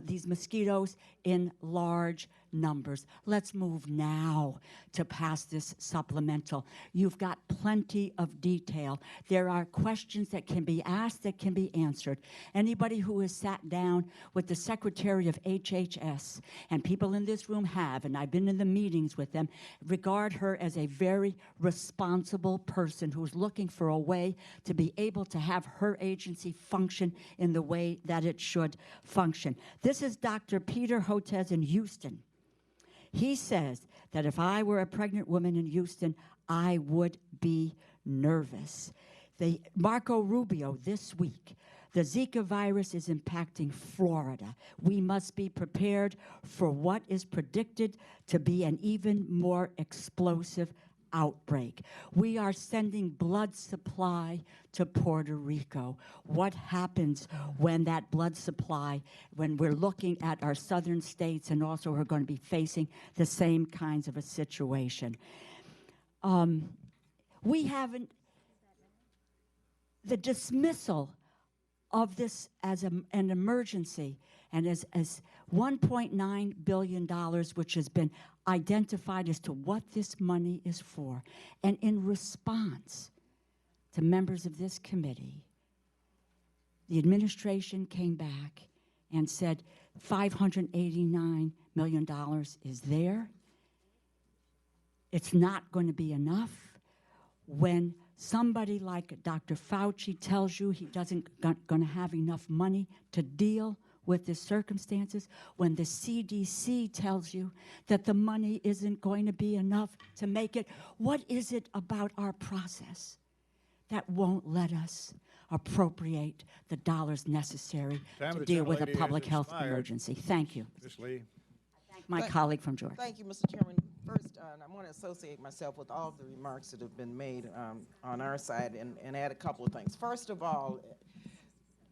these mosquitoes in large numbers. Let's move now to pass this supplemental. You've got plenty of detail. There are questions that can be asked that can be answered. Anybody who has sat down with the Secretary of HHS, and people in this room have, and I've been in the meetings with them, regard her as a very responsible person who's looking for a way to be able to have her agency function in the way that it should function. This is Dr. Peter Hotez in Houston. He says that if I were a pregnant woman in Houston, I would be nervous. Marco Rubio this week, the Zika virus is impacting Florida. We must be prepared for what is predicted to be an even more explosive outbreak. We are sending blood supply to Puerto Rico. What happens when that blood supply, when we're looking at our southern states and also are going to be facing the same kinds of a situation? We haven't, the dismissal of this as an emergency and as $1.9 billion, which has been identified as to what this money is for. And in response to members of this committee, the administration came back and said $589 million is there. It's not going to be enough. When somebody like Dr. Fauci tells you he doesn't going to have enough money to deal with the circumstances, when the CDC tells you that the money isn't going to be enough to make it, what is it about our process that won't let us appropriate the dollars necessary to deal with a public health emergency? Thank you. Ms. Lee. Thank my colleague from Georgia. Thank you, Mr. Chairman. First, I want to associate myself with all of the remarks that have been made on our side and add a couple of things. First of all,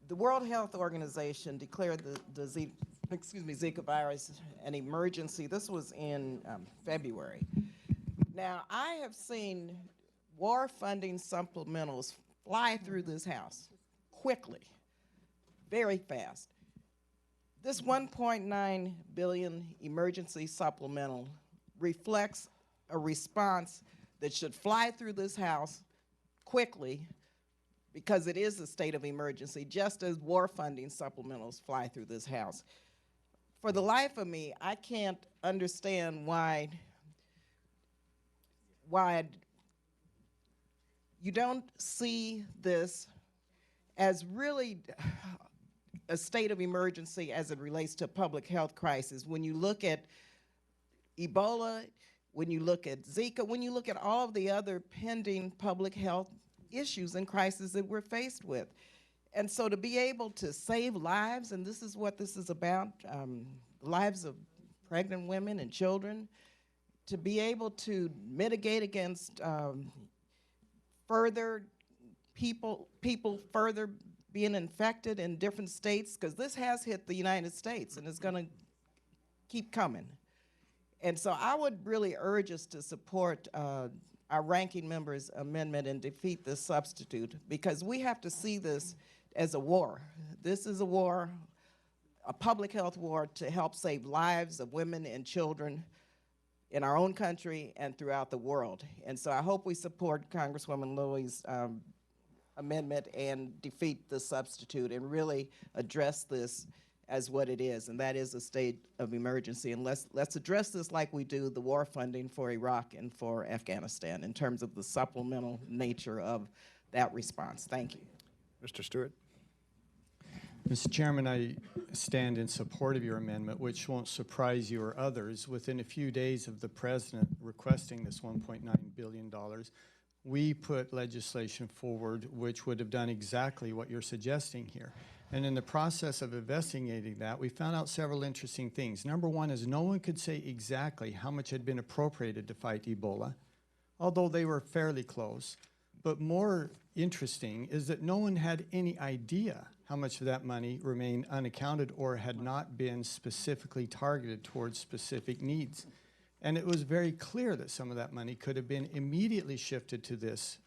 the World Health Organization declared the Zika virus an emergency. This was in February. Now, I have seen war funding supplementals fly through this House quickly, very fast. This $1.9 billion emergency supplemental reflects a response that should fly through this House quickly because it is a state of emergency, just as war funding supplementals fly through this House. For the life of me, I can't understand why you don't see this as really a state of emergency as it relates to a public health crisis. When you look at Ebola, when you look at Zika, when you look at all of the other pending public health issues and crises that we're faced with. And so to be able to save lives, and this is what this is about, lives of pregnant women and children, to be able to mitigate against further people further being infected in different states, because this has hit the United States and it's going to keep coming. And so I would really urge us to support our ranking member's amendment and defeat this substitute, because we have to see this as a war. This is a war, a public health war to help save lives of women and children in our own country and throughout the world. And so I hope we support Congresswoman Louie's amendment and defeat the substitute and really address this as what it is, and that is a state of emergency. And let's address this like we do the war funding for Iraq and for Afghanistan in terms of the supplemental nature of that response. Thank you. Mr. Stewart. Mr. Chairman, I stand in support of your amendment, which won't surprise you or others. Within a few days of the President requesting this $1.9 billion, we put legislation forward which would have done exactly what you're suggesting here. And in the process of investigating that, we found out several interesting things. Number one is no one could say exactly how much had been appropriated to fight Ebola, although they were fairly close. But more interesting is that no one had any idea how much of that money remained unaccounted or had not been specifically targeted towards specific needs. And it was very clear that some of that money could have been immediately shifted to this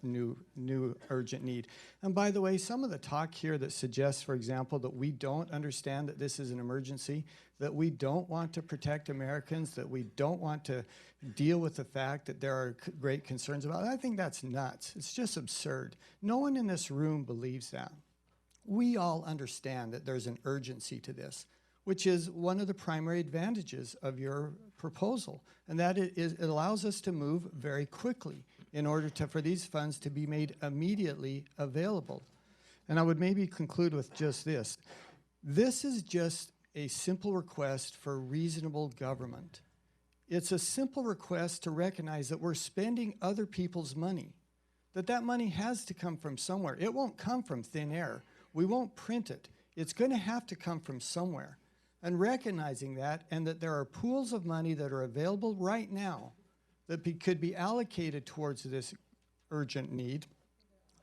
new urgent need. And by the way, some of the talk here that suggests, for example, that we don't understand that this is an emergency, that we don't want to protect Americans, that we don't want to deal with the fact that there are great concerns about it, I think that's nuts. It's just absurd. No one in this room believes that. We all understand that there's an urgency to this, which is one of the primary advantages of your proposal, and that it allows us to move very quickly in order for these funds to be made immediately available. And I would maybe conclude with just this. This is just a simple request for reasonable government. It's a simple request to recognize that we're spending other people's money, that money has to come from somewhere. It won't come from thin air. We won't print it. It's going to have to come from somewhere. And recognizing that, and that there are pools of money that are available right now that could be allocated towards this urgent need,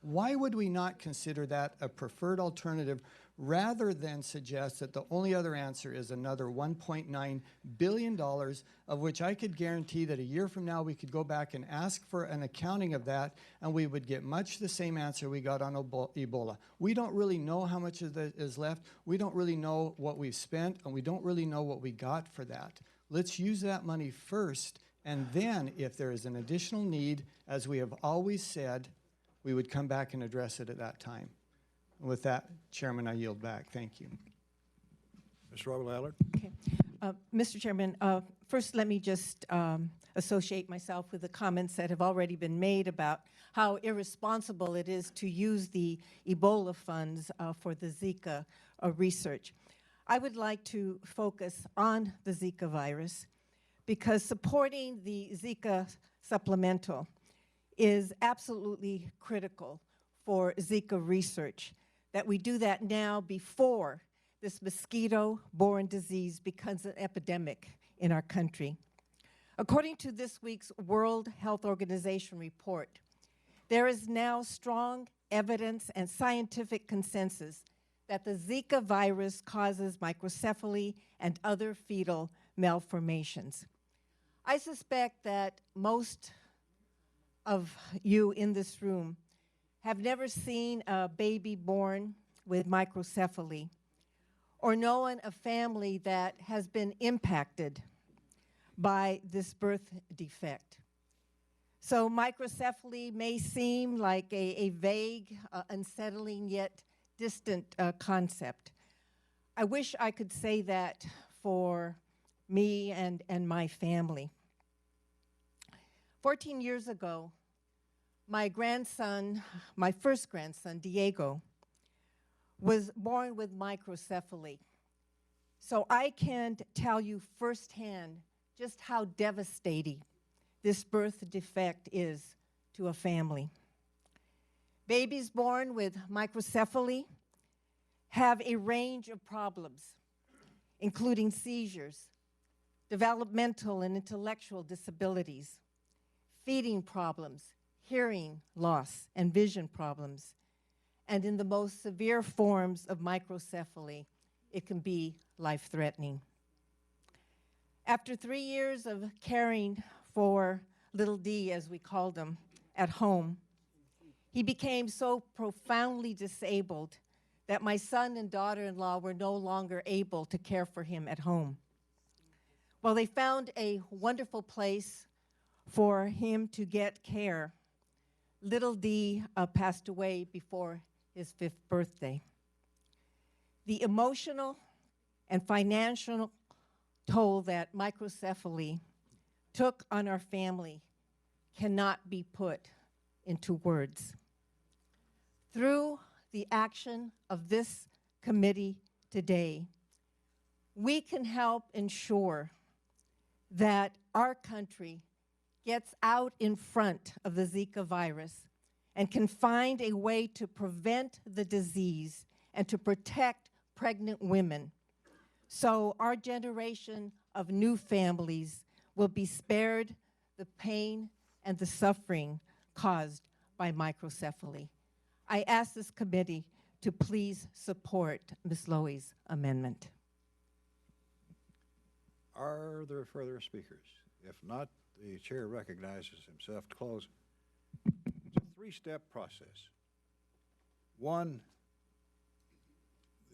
why would we not consider that a preferred alternative rather than suggest that the only other answer is another $1.9 billion, of which I could guarantee that a year from now we could go back and ask for an accounting of that, and we would get much the same answer we got on Ebola. We don't really know how much of that is left. We don't really know what we've spent, and we don't really know what we got for that. Let's use that money first, and then if there is an additional need, as we have always said, we would come back and address it at that time. With that, Chairman, I yield back. Thank you. Ms. Robert Allard. Okay. Mr. Chairman, first let me just associate myself with the comments that have already been made about how irresponsible it is to use the Ebola funds for the Zika research. I would like to focus on the Zika virus because supporting the Zika supplemental is absolutely critical for Zika research, that we do that now before this mosquito-borne disease becomes an epidemic in our country. According to this week's World Health Organization report, there is now strong evidence and scientific consensus that the Zika virus causes microcephaly and other fetal malformations. I suspect that most of you in this room have never seen a baby born with microcephaly or known a family that has been impacted by this birth defect. So microcephaly may seem like a vague, unsettling, yet distant concept. I wish I could say that for me and my family. 14 years ago, my grandson, my first grandson, Diego, was born with microcephaly. So I can't tell you firsthand just how devastating this birth defect is to a family. Babies born with microcephaly have a range of problems, including seizures, developmental and intellectual disabilities, feeding problems, hearing loss, and vision problems. And in the most severe forms of microcephaly, it can be life-threatening. After 3 years of caring for little D, as we called him, at home, he became so profoundly disabled that my son and daughter-in-law were no longer able to care for him at home. Well, they found a wonderful place for him to get care. Little D passed away before his 5th birthday. The emotional and financial toll that microcephaly took on our family cannot be put into words. Through the action of this committee today, we can help ensure that our country gets out in front of the Zika virus and can find a way to prevent the disease and to protect pregnant women, so our generation of new families will be spared the pain and the suffering caused by microcephaly. I ask this committee to please support Ms. Lowy's amendment. Are there further speakers? If not, the chair recognizes himself to close. It's a three-step process. One,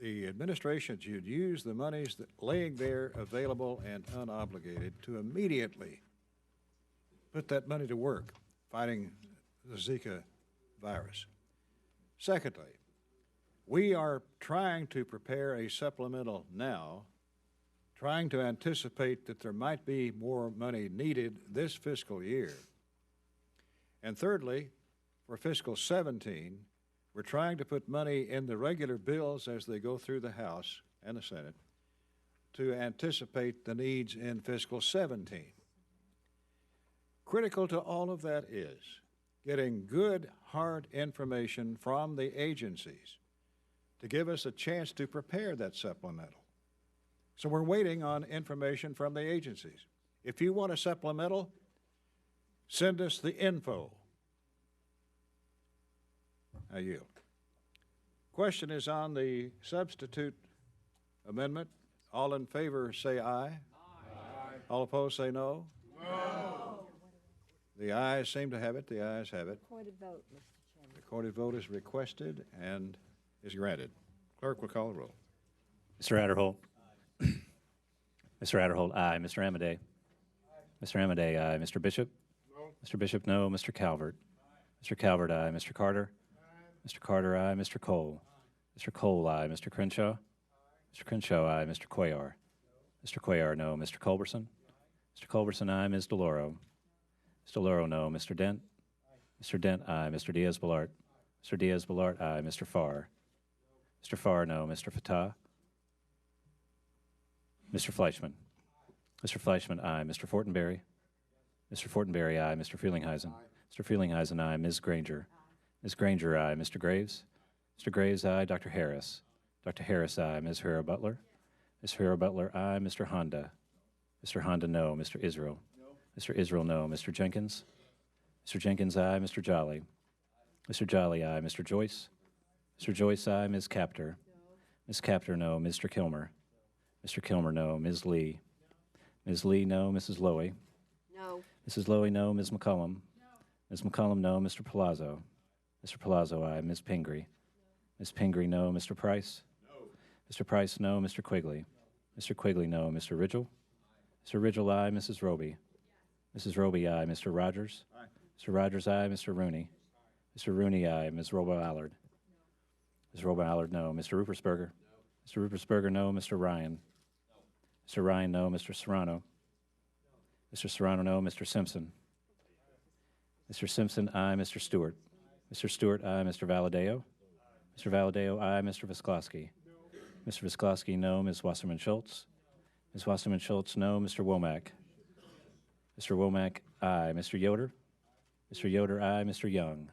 the administration should use the monies that laying there available and unobligated to immediately put that money to work fighting the Zika virus. Secondly, we are trying to prepare a supplemental now, trying to anticipate that there might be more money needed this fiscal year. And thirdly, for fiscal 17, we're trying to put money in the regular bills as they go through the House and the Senate to anticipate the needs in fiscal 17. Critical to all of that is getting good, hard information from the agencies to give us a chance to prepare that supplemental. So we're waiting on information from the agencies. If you want a supplemental, send us the info. I yield. Question is on the substitute amendment. All in favor say aye. Aye. All opposed say no. No. The ayes seem to have it. The ayes have it. Recorded vote, Mr. Chairman. Recorded vote is requested and is granted. Clerk will call the roll. Mr. Adderholt. Mr. Adderholt, aye. Mr. Amadei. Mr. Amadei, aye. Mr. Bishop. No. Mr. Bishop, no. Mr. Calvert. Mr. Calvert, aye. Mr. Carter. Mr. Carter, aye. Mr. Cole. Mr. Cole, aye. Mr. Crenshaw. Mr. Crenshaw, aye. Mr. Cuellar. Mr. Cuellar, no. Mr. Culberson. Mr. Culberson, aye. Ms. DeLauro. Ms. DeLauro, no. Mr. Dent. Mr. Dent, aye. Mr. Diaz-Balart. Mr. Diaz-Balart, aye. Mr. Farr. Mr. Farr, no. Mr. Fatah. Mr. Fleischman. Mr. Fleischman, aye. Mr. Fortenberry. Mr. Fortenberry, aye. Mr. Frelinghuysen. Mr. Frelinghuysen, aye. Ms. Granger. Ms. Granger, aye. Mr. Graves. Mr. Graves, aye. Dr. Harris. Dr. Harris, aye. Ms. Hura Butler. Ms. Hura Butler, aye. Mr. Honda. Mr. Honda, no. Mr. Israel. Mr. Israel, no. Mr. Jenkins. Mr. Jenkins, aye. Mr. Jolly. Mr. Jolly, aye. Mr. Joyce. Mr. Joyce, aye. Ms. Capter. Ms. Capter, no. Mr. Kilmer. Mr. Kilmer, no. Ms. Lee. Ms. Lee, no. Mrs. Lowy. No. Mrs. Lowy, no. Ms. McCollum. Ms. McCollum, no. Mr. Palazzo. Mr. Palazzo, aye. Ms. Pingree. Ms. Pingree, no. Mr. Price. No. Mr. Price, no. Mr. Quigley. Mr. Quigley, no. Mr. Ridgel. Mr. Ridgel, aye. Mrs. Roby. Mrs. Roby, aye. Mr. Rogers. Aye. Mr. Rogers, aye. Mr. Rooney. Mr. Rooney, aye. Ms. Robo-Allard. Ms. Robo-Allard, no. Mr. Rupersberger. No. Mr. Rupersberger, no. Mr. Ryan. No. Mr. Ryan, no. Mr. Serrano. No. Mr. Serrano, no. Mr. Simpson. Mr. Simpson, aye. Mr. Stewart. Mr. Stewart, aye. Mr. Valadeo. Mr. Valadeo, aye. Mr. Visklosky. No. Mr. Visklosky, no. Ms. Wasserman Schultz. Ms. Wasserman Schultz, no. Mr. Womack. Mr. Womack, aye. Mr. Yoder. Mr. Yoder, aye. Mr. Young.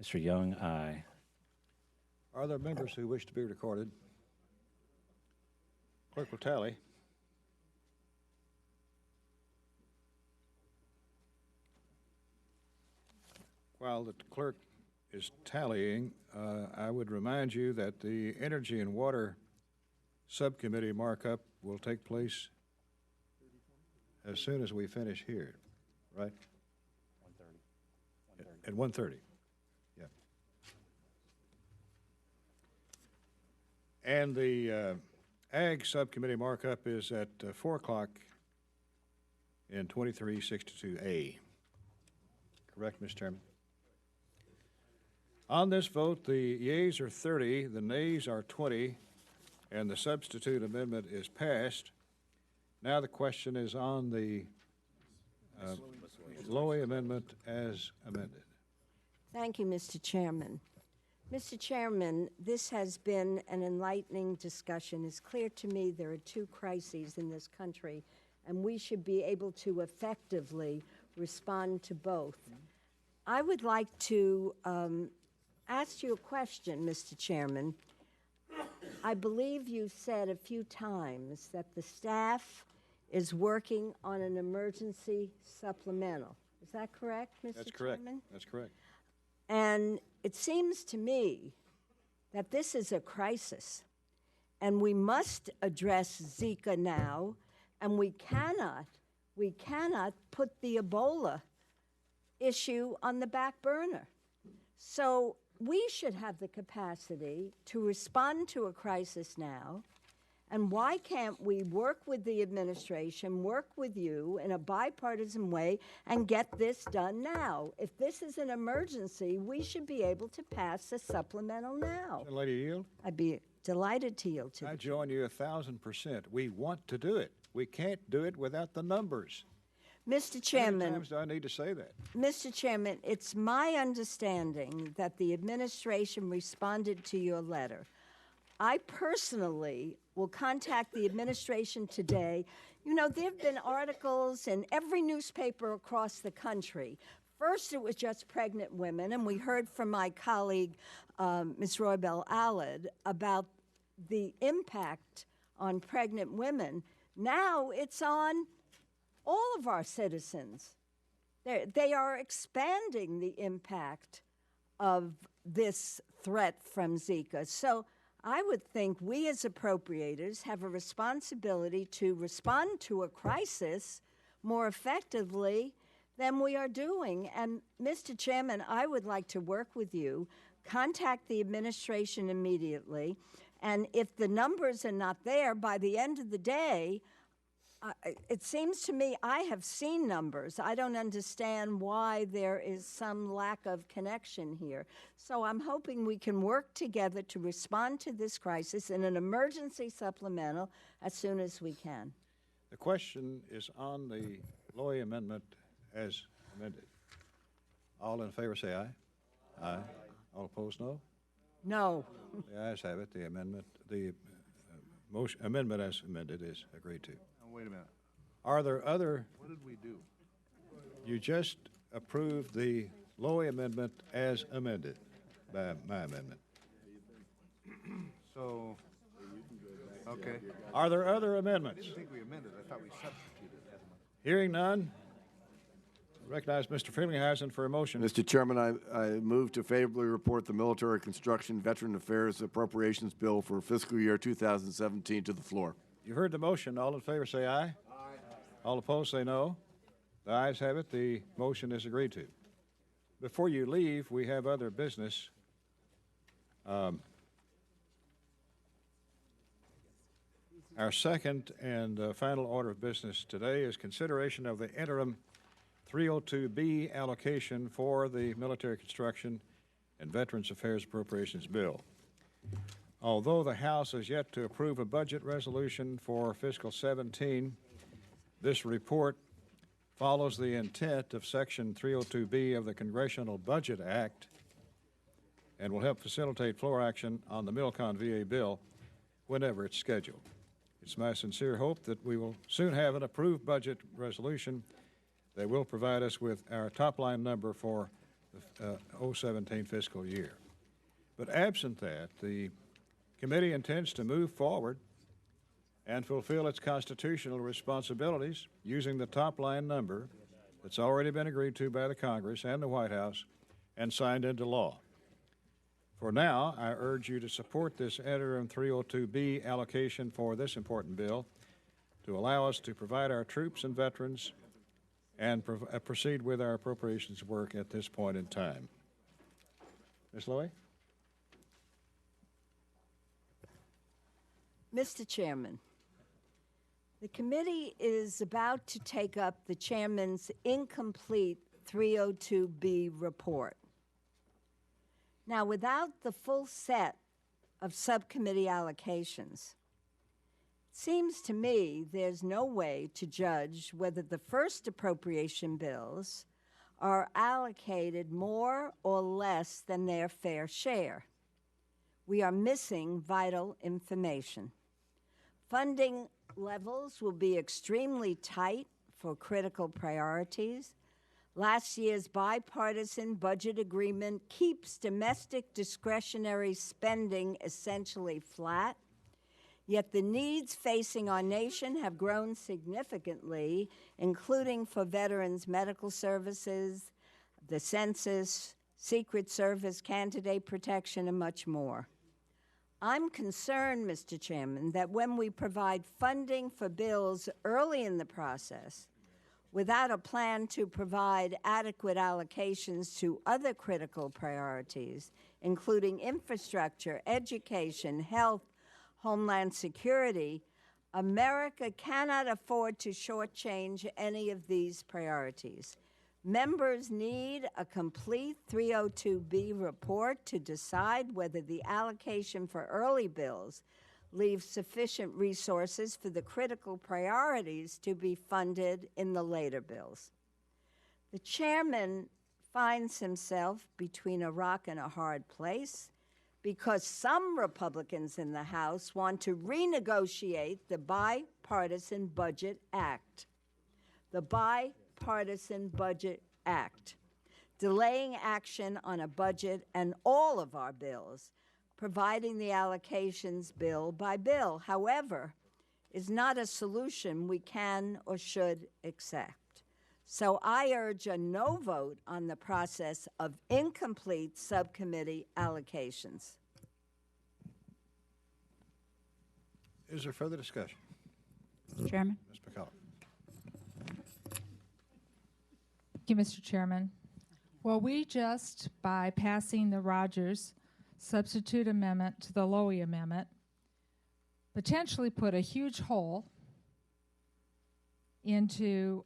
Mr. Young, aye. Are there members who wish to be recorded? Clerk will tally. While the clerk is tallying, I would remind you that the Energy and Water Subcommittee markup will take place as soon as we finish here, right? 1:30. At 1:30. Yeah. And the Ag Subcommittee markup is at 4 o'clock in 2362A. Correct, Mr. Chairman? On this vote, the yeas are 30, the nays are 20, and the substitute amendment is passed. Now the question is on the Lowy amendment as amended. Thank you, Mr. Chairman. Mr. Chairman, this has been an enlightening discussion. It's clear to me there are two crises in this country, and we should be able to effectively respond to both. I would like to ask you a question, Mr. Chairman. I believe you said a few times that the staff is working on an emergency supplemental. Is that correct, Mr. That's correct. Chairman? That's correct. And it seems to me that this is a crisis, and we must address Zika now, And we cannot put the Ebola issue on the back burner. So we should have the capacity to respond to a crisis now. And why can't we work with the administration, work with you in a bipartisan way, and get this done now? If this is an emergency, we should be able to pass a supplemental now. Lady, yield? I'd be delighted to yield to I join you 1,000%. We want to do it. We can't do it without the numbers. Mr. Chairman. How many times do I need to say that? Mr. Chairman, it's my understanding that the administration responded to your letter. I personally will contact the administration today. You know, there have been articles in every newspaper across the country. First, it was just pregnant women, and we heard from my colleague, Ms. Roybal Allard, about the impact on pregnant women. Now it's on all of our citizens. They are expanding the impact of this threat from Zika. So I would think we as appropriators have a responsibility to respond to a crisis more effectively than we are doing. And Mr. Chairman, I would like to work with you, contact the administration immediately, and if the numbers are not there by the end of the day, it seems to me I have seen numbers. I don't understand why there is some lack of connection here. So I'm hoping we can work together to respond to this crisis in an emergency supplemental as soon as we can. The question is on the Lowy amendment as amended. All in favor say aye. Aye. All opposed, no? No. The ayes have it. The amendment, amendment as amended is agreed to. Wait a minute. Are there other? What did we do? You just approved the Lowy amendment as amended by my amendment. So, okay. Are there other amendments? I didn't think we amended. I thought we substituted. Hearing none, recognize Mr. Frelinghuysen for a motion. Mr. Chairman, I move to favorably report the Military Construction Veteran Affairs Appropriations Bill for fiscal year 2017 to the floor. You've heard the motion. All in favor say aye. Aye. All opposed say no. The ayes have it. The motion is agreed to. Before you leave, we have other business. Our second and final order of business today is consideration of the interim 302B allocation for the Military Construction and Veterans Affairs Appropriations Bill. Although the House has yet to approve a budget resolution for fiscal 17, this report follows the intent of Section 302B of the Congressional Budget Act and will help facilitate floor action on the Milcon VA bill whenever it's scheduled. It's my sincere hope that we will soon have an approved budget resolution that will provide us with our top-line number for the 017 fiscal year. But absent that, the committee intends to move forward and fulfill its constitutional responsibilities using the top-line number that's already been agreed to by the Congress and the White House and signed into law. For now, I urge you to support this interim 302B allocation for this important bill to allow us to provide our troops and veterans and proceed with our appropriations work at this point in time. Ms. Lowy? Mr. Chairman, the committee is about to take up the chairman's incomplete 302B report. Now, without the full set of subcommittee allocations, it seems to me there's no way to judge whether the first appropriation bills are allocated more or less than their fair share. We are missing vital information. Funding levels will be extremely tight for critical priorities. Last year's bipartisan budget agreement keeps domestic discretionary spending essentially flat, yet the needs facing our nation have grown significantly, including for veterans' medical services, the census, Secret Service candidate protection, and much more. I'm concerned, Mr. Chairman, that when we provide funding for bills early in the process, without a plan to provide adequate allocations to other critical priorities, including infrastructure, education, health, homeland security, America cannot afford to shortchange any of these priorities. Members need a complete 302B report to decide whether the allocation for early bills leaves sufficient resources for the critical priorities to be funded in the later bills. The chairman finds himself between a rock and a hard place because some Republicans in the House want to renegotiate the Bipartisan Budget Act. The Bipartisan Budget Act, delaying action on a budget and all of our bills, providing the allocations bill by bill, however, is not a solution we can or should accept. So I urge a no vote on the process of incomplete subcommittee allocations. Is there further discussion? Chairman. Ms. McCullough. Thank you, Mr. Chairman. Well, we just, by passing the Rogers substitute amendment to the Lowy amendment, potentially put a huge hole into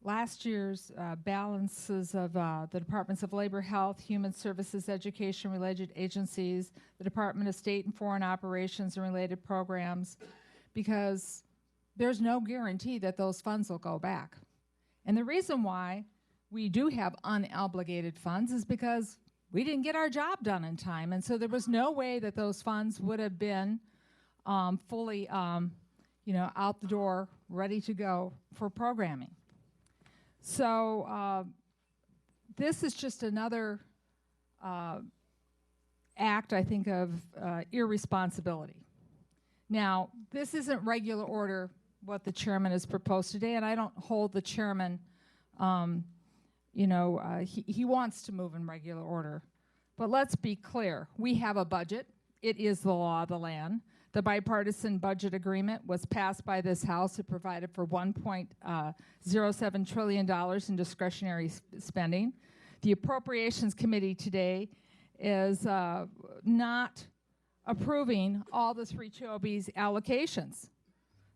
last year's balances of the Departments of Labor, Health, Human Services, Education, related agencies, the Department of State and Foreign Operations and related programs, because there's no guarantee that those funds will go back. And the reason why we do have unobligated funds is because we didn't get our job done in time, and so there was no way that those funds would have been fully, out the door, ready to go for programming. So this is just another act, I think, of irresponsibility. Now, this isn't regular order, what the chairman has proposed today, and I don't hold the chairman, he wants to move in regular order. But let's be clear, we have a budget. It is the law of the land. The bipartisan budget agreement was passed by this House. It provided for $1.07 trillion in discretionary spending. The Appropriations Committee today is not approving all the 302B's allocations.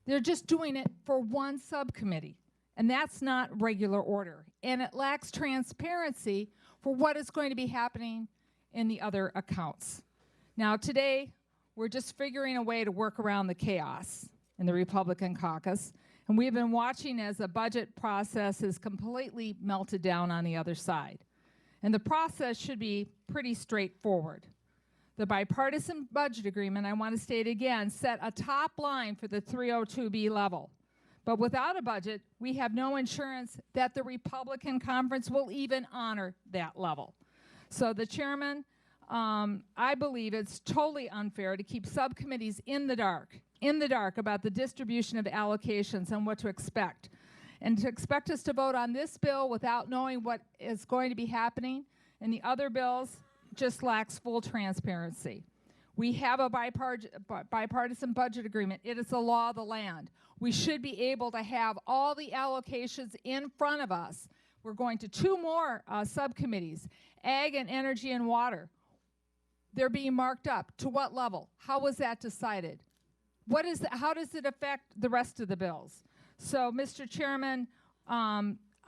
They're just doing it for one subcommittee, and that's not regular order. And it lacks transparency for what is going to be happening in the other accounts. Now, today, we're just figuring a way to work around the chaos in the Republican caucus, and we've been watching as the budget process is completely melted down on the other side. And the process should be pretty straightforward. The bipartisan budget agreement, I want to state again, set a top line for the 302B level. But without a budget, we have no insurance that the Republican conference will even honor that level. So the chairman, I believe it's totally unfair to keep subcommittees in the dark about the distribution of allocations and what to expect. And to expect us to vote on this bill without knowing what is going to be happening in the other bills just lacks full transparency. We have a bipartisan budget agreement. It is the law of the land. We should be able to have all the allocations in front of us. We're going to two more subcommittees, Ag and Energy and Water. They're being marked up. To what level? How was that decided? How does it affect the rest of the bills? So, Mr. Chairman,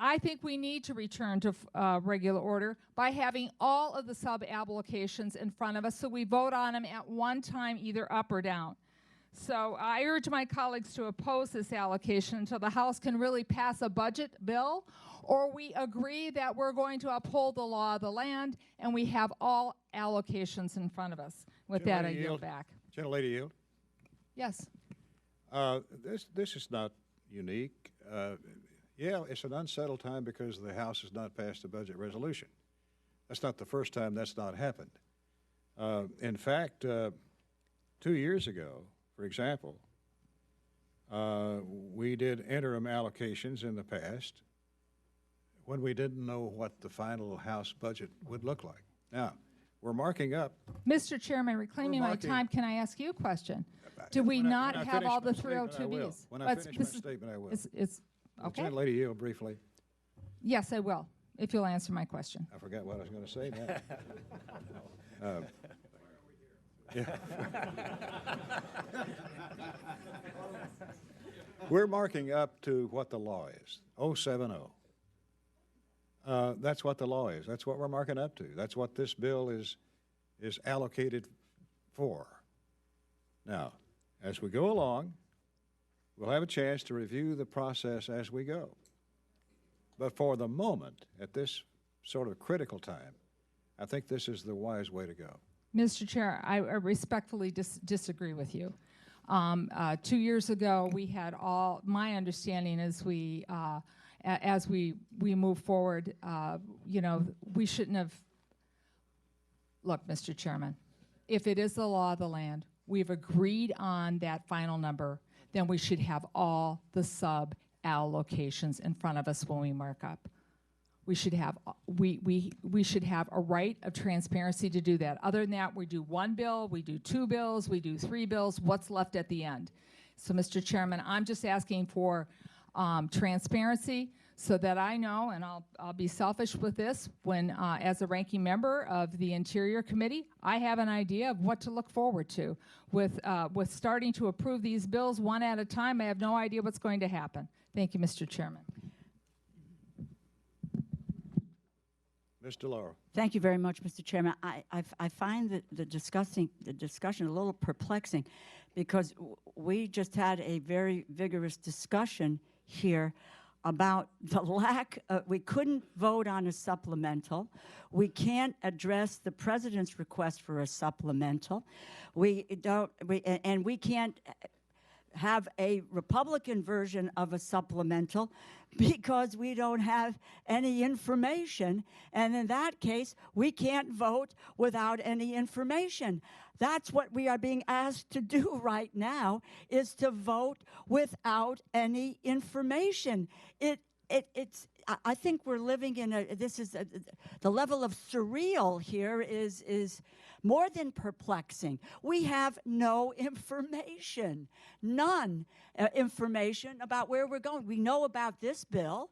I think we need to return to regular order by having all of the sub-allocations in front of us so we vote on them at one time, either up or down. So I urge my colleagues to oppose this allocation until the House can really pass a budget bill, or we agree that we're going to uphold the law of the land and we have all allocations in front of us. With that, I yield back. Gentlelady yield. Yes. This is not unique. Yeah, it's an unsettled time because the House has not passed a budget resolution. That's not the first time that's not happened. In fact, 2 years ago, for example, we did interim allocations in the past when we didn't know what the final House budget would look like. Now, We're marking up. Mr. Chairman, reclaiming my marking- time, can I ask you a question? Do we not have all the 302Bs? When I finish my statement, I will. It's, okay. Lady yield briefly. Yes, I will, if you'll answer my question. I forgot what I was going to say now. Yeah. We're marking up to what the law is, 070. That's what the law is. That's what we're marking up to. That's what this bill is allocated for. Now, as we go along, we'll have a chance to review the process as we go. But for the moment, at this sort of critical time, I think this is the wise way to go. Mr. Chair, I respectfully disagree with you. 2 years ago, we had all, my understanding is as we move forward, you know, we shouldn't have, look, Mr. Chairman, if it is the law of the land, we've agreed on that final number, then we should have all the sub-allocations in front of us when we mark up. We should have we should have a right of transparency to do that. Other than that, we do one bill, we do two bills, we do three bills. What's left at the end? So, Mr. Chairman, I'm just asking for transparency so that I know, and I'll be selfish with this, when as a ranking member of the Interior Committee, I have an idea of what to look forward to. With starting to approve these bills one at a time, I have no idea what's going to happen. Thank you, Mr. Chairman. Mr. Laurel. Thank you very much, Mr. Chairman. I find the discussion a little perplexing because we just had a very vigorous discussion here about the lack of, we couldn't vote on a supplemental. We can't address the president's request for a supplemental. We can't have a Republican version of a supplemental because we don't have any information. And in that case, we can't vote without any information. That's what we are being asked to do right now, is to vote without any information. I think we're living in the level of surreal here is more than perplexing. We have no information, none information about where we're going. We know about this bill.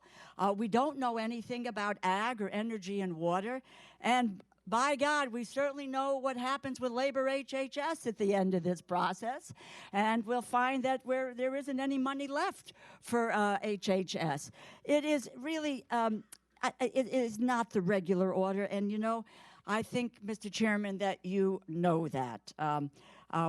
We don't know anything about ag or energy and water. And by God, we certainly know what happens with labor HHS at the end of this process. And we'll find that there isn't any money left for HHS. It is really, it is not the regular order. And, you know, I think, Mr. Chairman, that you know that.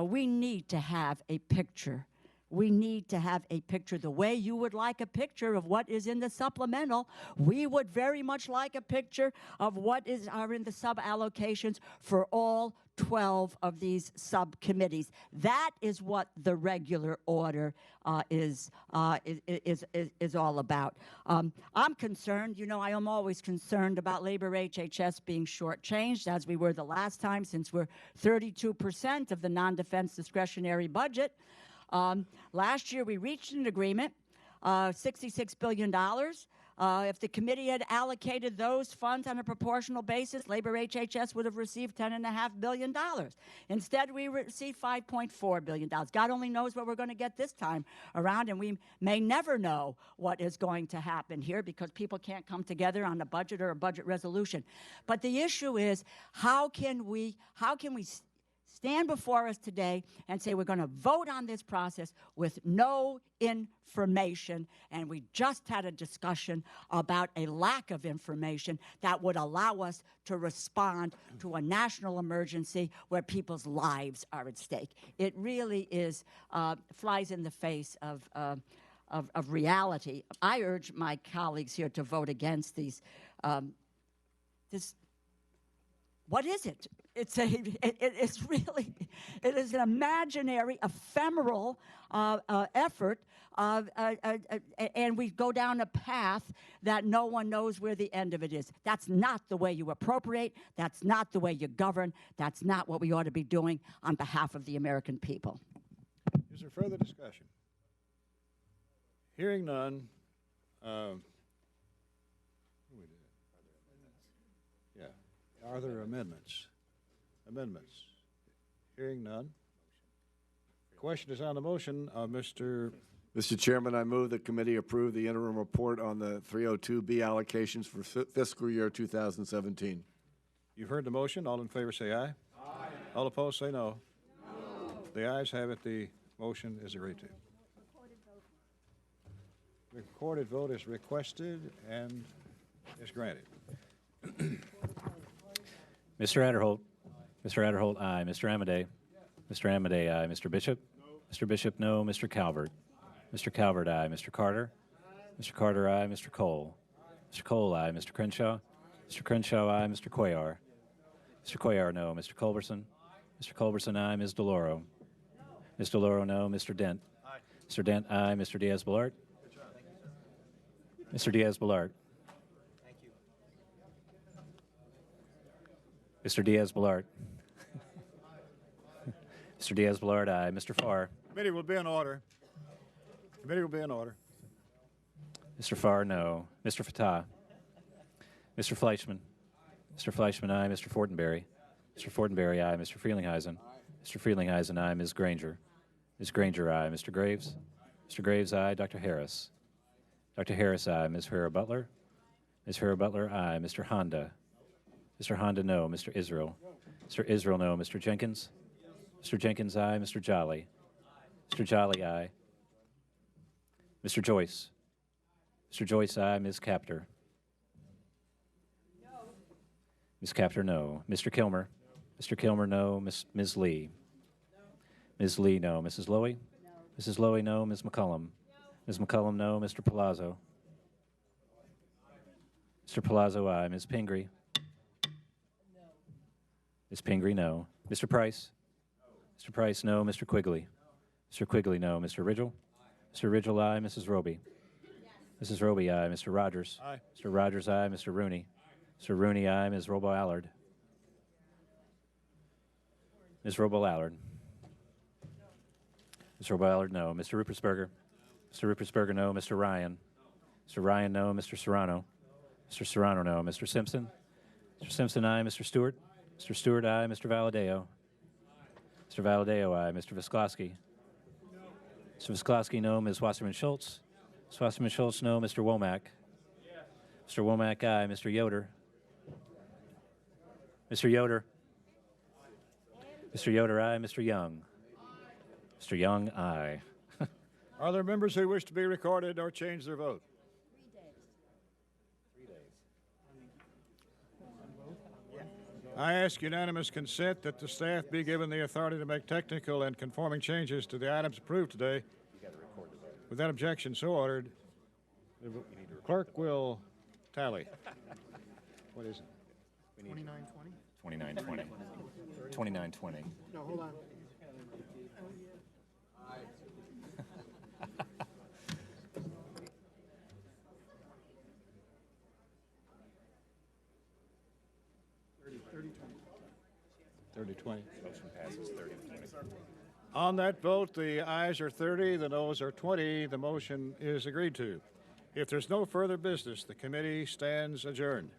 We need to have a picture. We need to have a picture the way you would like a picture of what is in the supplemental. We would very much like a picture of what are in the sub-allocations for all 12 of these subcommittees. That is what the regular order is all about. I'm concerned, you know, I am always concerned about labor HHS being shortchanged, as we were the last time, since we're 32% of the non-defense discretionary budget. Last year, we reached an agreement, $66 billion. If the committee had allocated those funds on a proportional basis, labor HHS would have received $10.5 billion. Instead, we received $5.4 billion. God only knows what we're going to get this time around, and we may never know what is going to happen here because people can't come together on a budget or a budget resolution. But the issue is, how can we stand before us today and say we're going to vote on this process with no information? And we just had a discussion about a lack of information that would allow us to respond to a national emergency where people's lives are at stake. It really is, flies in the face of reality. I urge my colleagues here to vote against these. What is it? It's really, it is an imaginary, ephemeral effort, and we go down a path that no one knows where the end of it is. That's not the way you appropriate. That's not the way you govern. That's not what we ought to be doing on behalf of the American people. Is there further discussion? Hearing none. Are there amendments? amendments? Hearing none. Question is on the motion of Mr. Mr. Chairman, I move the committee approve the interim report on the 302B allocations for fiscal year 2017. You've heard the motion. All in favor say aye. Aye. All opposed say no. The ayes have it. The motion is agreed to. Recorded vote is requested and is granted. Mr. Adderholt. Mr. Adderholt, aye. Mr. Amadei. Mr. Amadei, aye. Mr. Bishop. Mr. Bishop, no. Mr. Calvert. Mr. Calvert, aye. Mr. Carter. Mr. Carter, aye. Mr. Cole. Mr. Cole, aye. Mr. Crenshaw. Mr. Crenshaw, aye. Mr. Cuellar. Mr. Cuellar, no. Mr. Culberson. Mr. Culberson, aye. Ms. DeLauro. Ms. DeLauro, no. Mr. Dent. Mr. Dent, aye. Mr. Diaz-Balart. Mr. Diaz-Balart. Mr. Diaz-Balart. Mr. Diaz-Balart, aye. Mr. Farr. Committee will be in order. Committee will be in order. Mr. Farr, no. Mr. Fatah. Mr. Fleischman. Mr. Fleischman, aye. Mr. Fortenberry. Mr. Fortenberry, aye. Mr. Frelinghuysen. Mr. Frelinghuysen, aye. Ms. Granger. Ms. Granger, aye. Mr. Graves. Mr. Graves, aye. Dr. Harris. Dr. Harris, aye. Ms. Herrera-Butler. Ms. Herrera-Butler, aye. Mr. Honda. Mr. Honda, no. Mr. Israel. Mr. Israel, no. Mr. Jenkins. Mr. Jenkins, aye. Mr. Jolly. Mr. Jolly, aye. Mr. Joyce. Mr. Joyce, aye. Ms. Capter. Ms. Capter, no. Mr. Kilmer. Mr. Kilmer, no. Ms. Lee. Ms. Lee, no. Mrs. Lowy. Mrs. Lowy, no. Ms. McCullum. Ms. McCullum, no. Mr. Palazzo. Mr. Palazzo, aye. Ms. Pingree. Ms. Pingree, no. Mr. Price. Mr. Price, no. Mr. Quigley. Mr. Quigley, no. Mr. Ridgel. Mr. Ridgel, aye. Mrs. Roby. Mrs. Roby, aye. Mr. Rogers. Aye. Mr. Rogers, aye. Mr. Rooney. Mr. Rooney, aye. Ms. Robo-Allard. Ms. Robo-Allard. Ms. Robo-Allard, no. Mr. Rupersberger. Mr. Rupersberger, no. Mr. Ryan. Mr. Ryan, no. Mr. Serrano. Mr. Serrano, no. Mr. Simpson. Mr. Simpson, aye. Mr. Stewart. Mr. Stewart, aye. Mr. Valadeo. Mr. Valadeo, aye. Mr. Visklosky. Mr. Visklosky, no. Ms. Wasserman-Schultz. Ms. Wasserman-Schultz, no. Mr. Womack. Mr. Womack, aye. Mr. Yoder. Mr. Yoder. Mr. Yoder, aye. Mr. Young. Mr. Young, aye. Are there members who wish to be recorded or change their vote? 3 days. I ask unanimous consent that the staff be given the authority to make technical and conforming changes to the items approved today. Without objection, so ordered. The clerk will tally. What is it? 2920? 2920. 2920. No, hold on. Thirty, 20. Motion passes 30-20. On that vote, the ayes are 30, the noes are 20. The motion is agreed to. If there's no further business, the committee stands adjourned.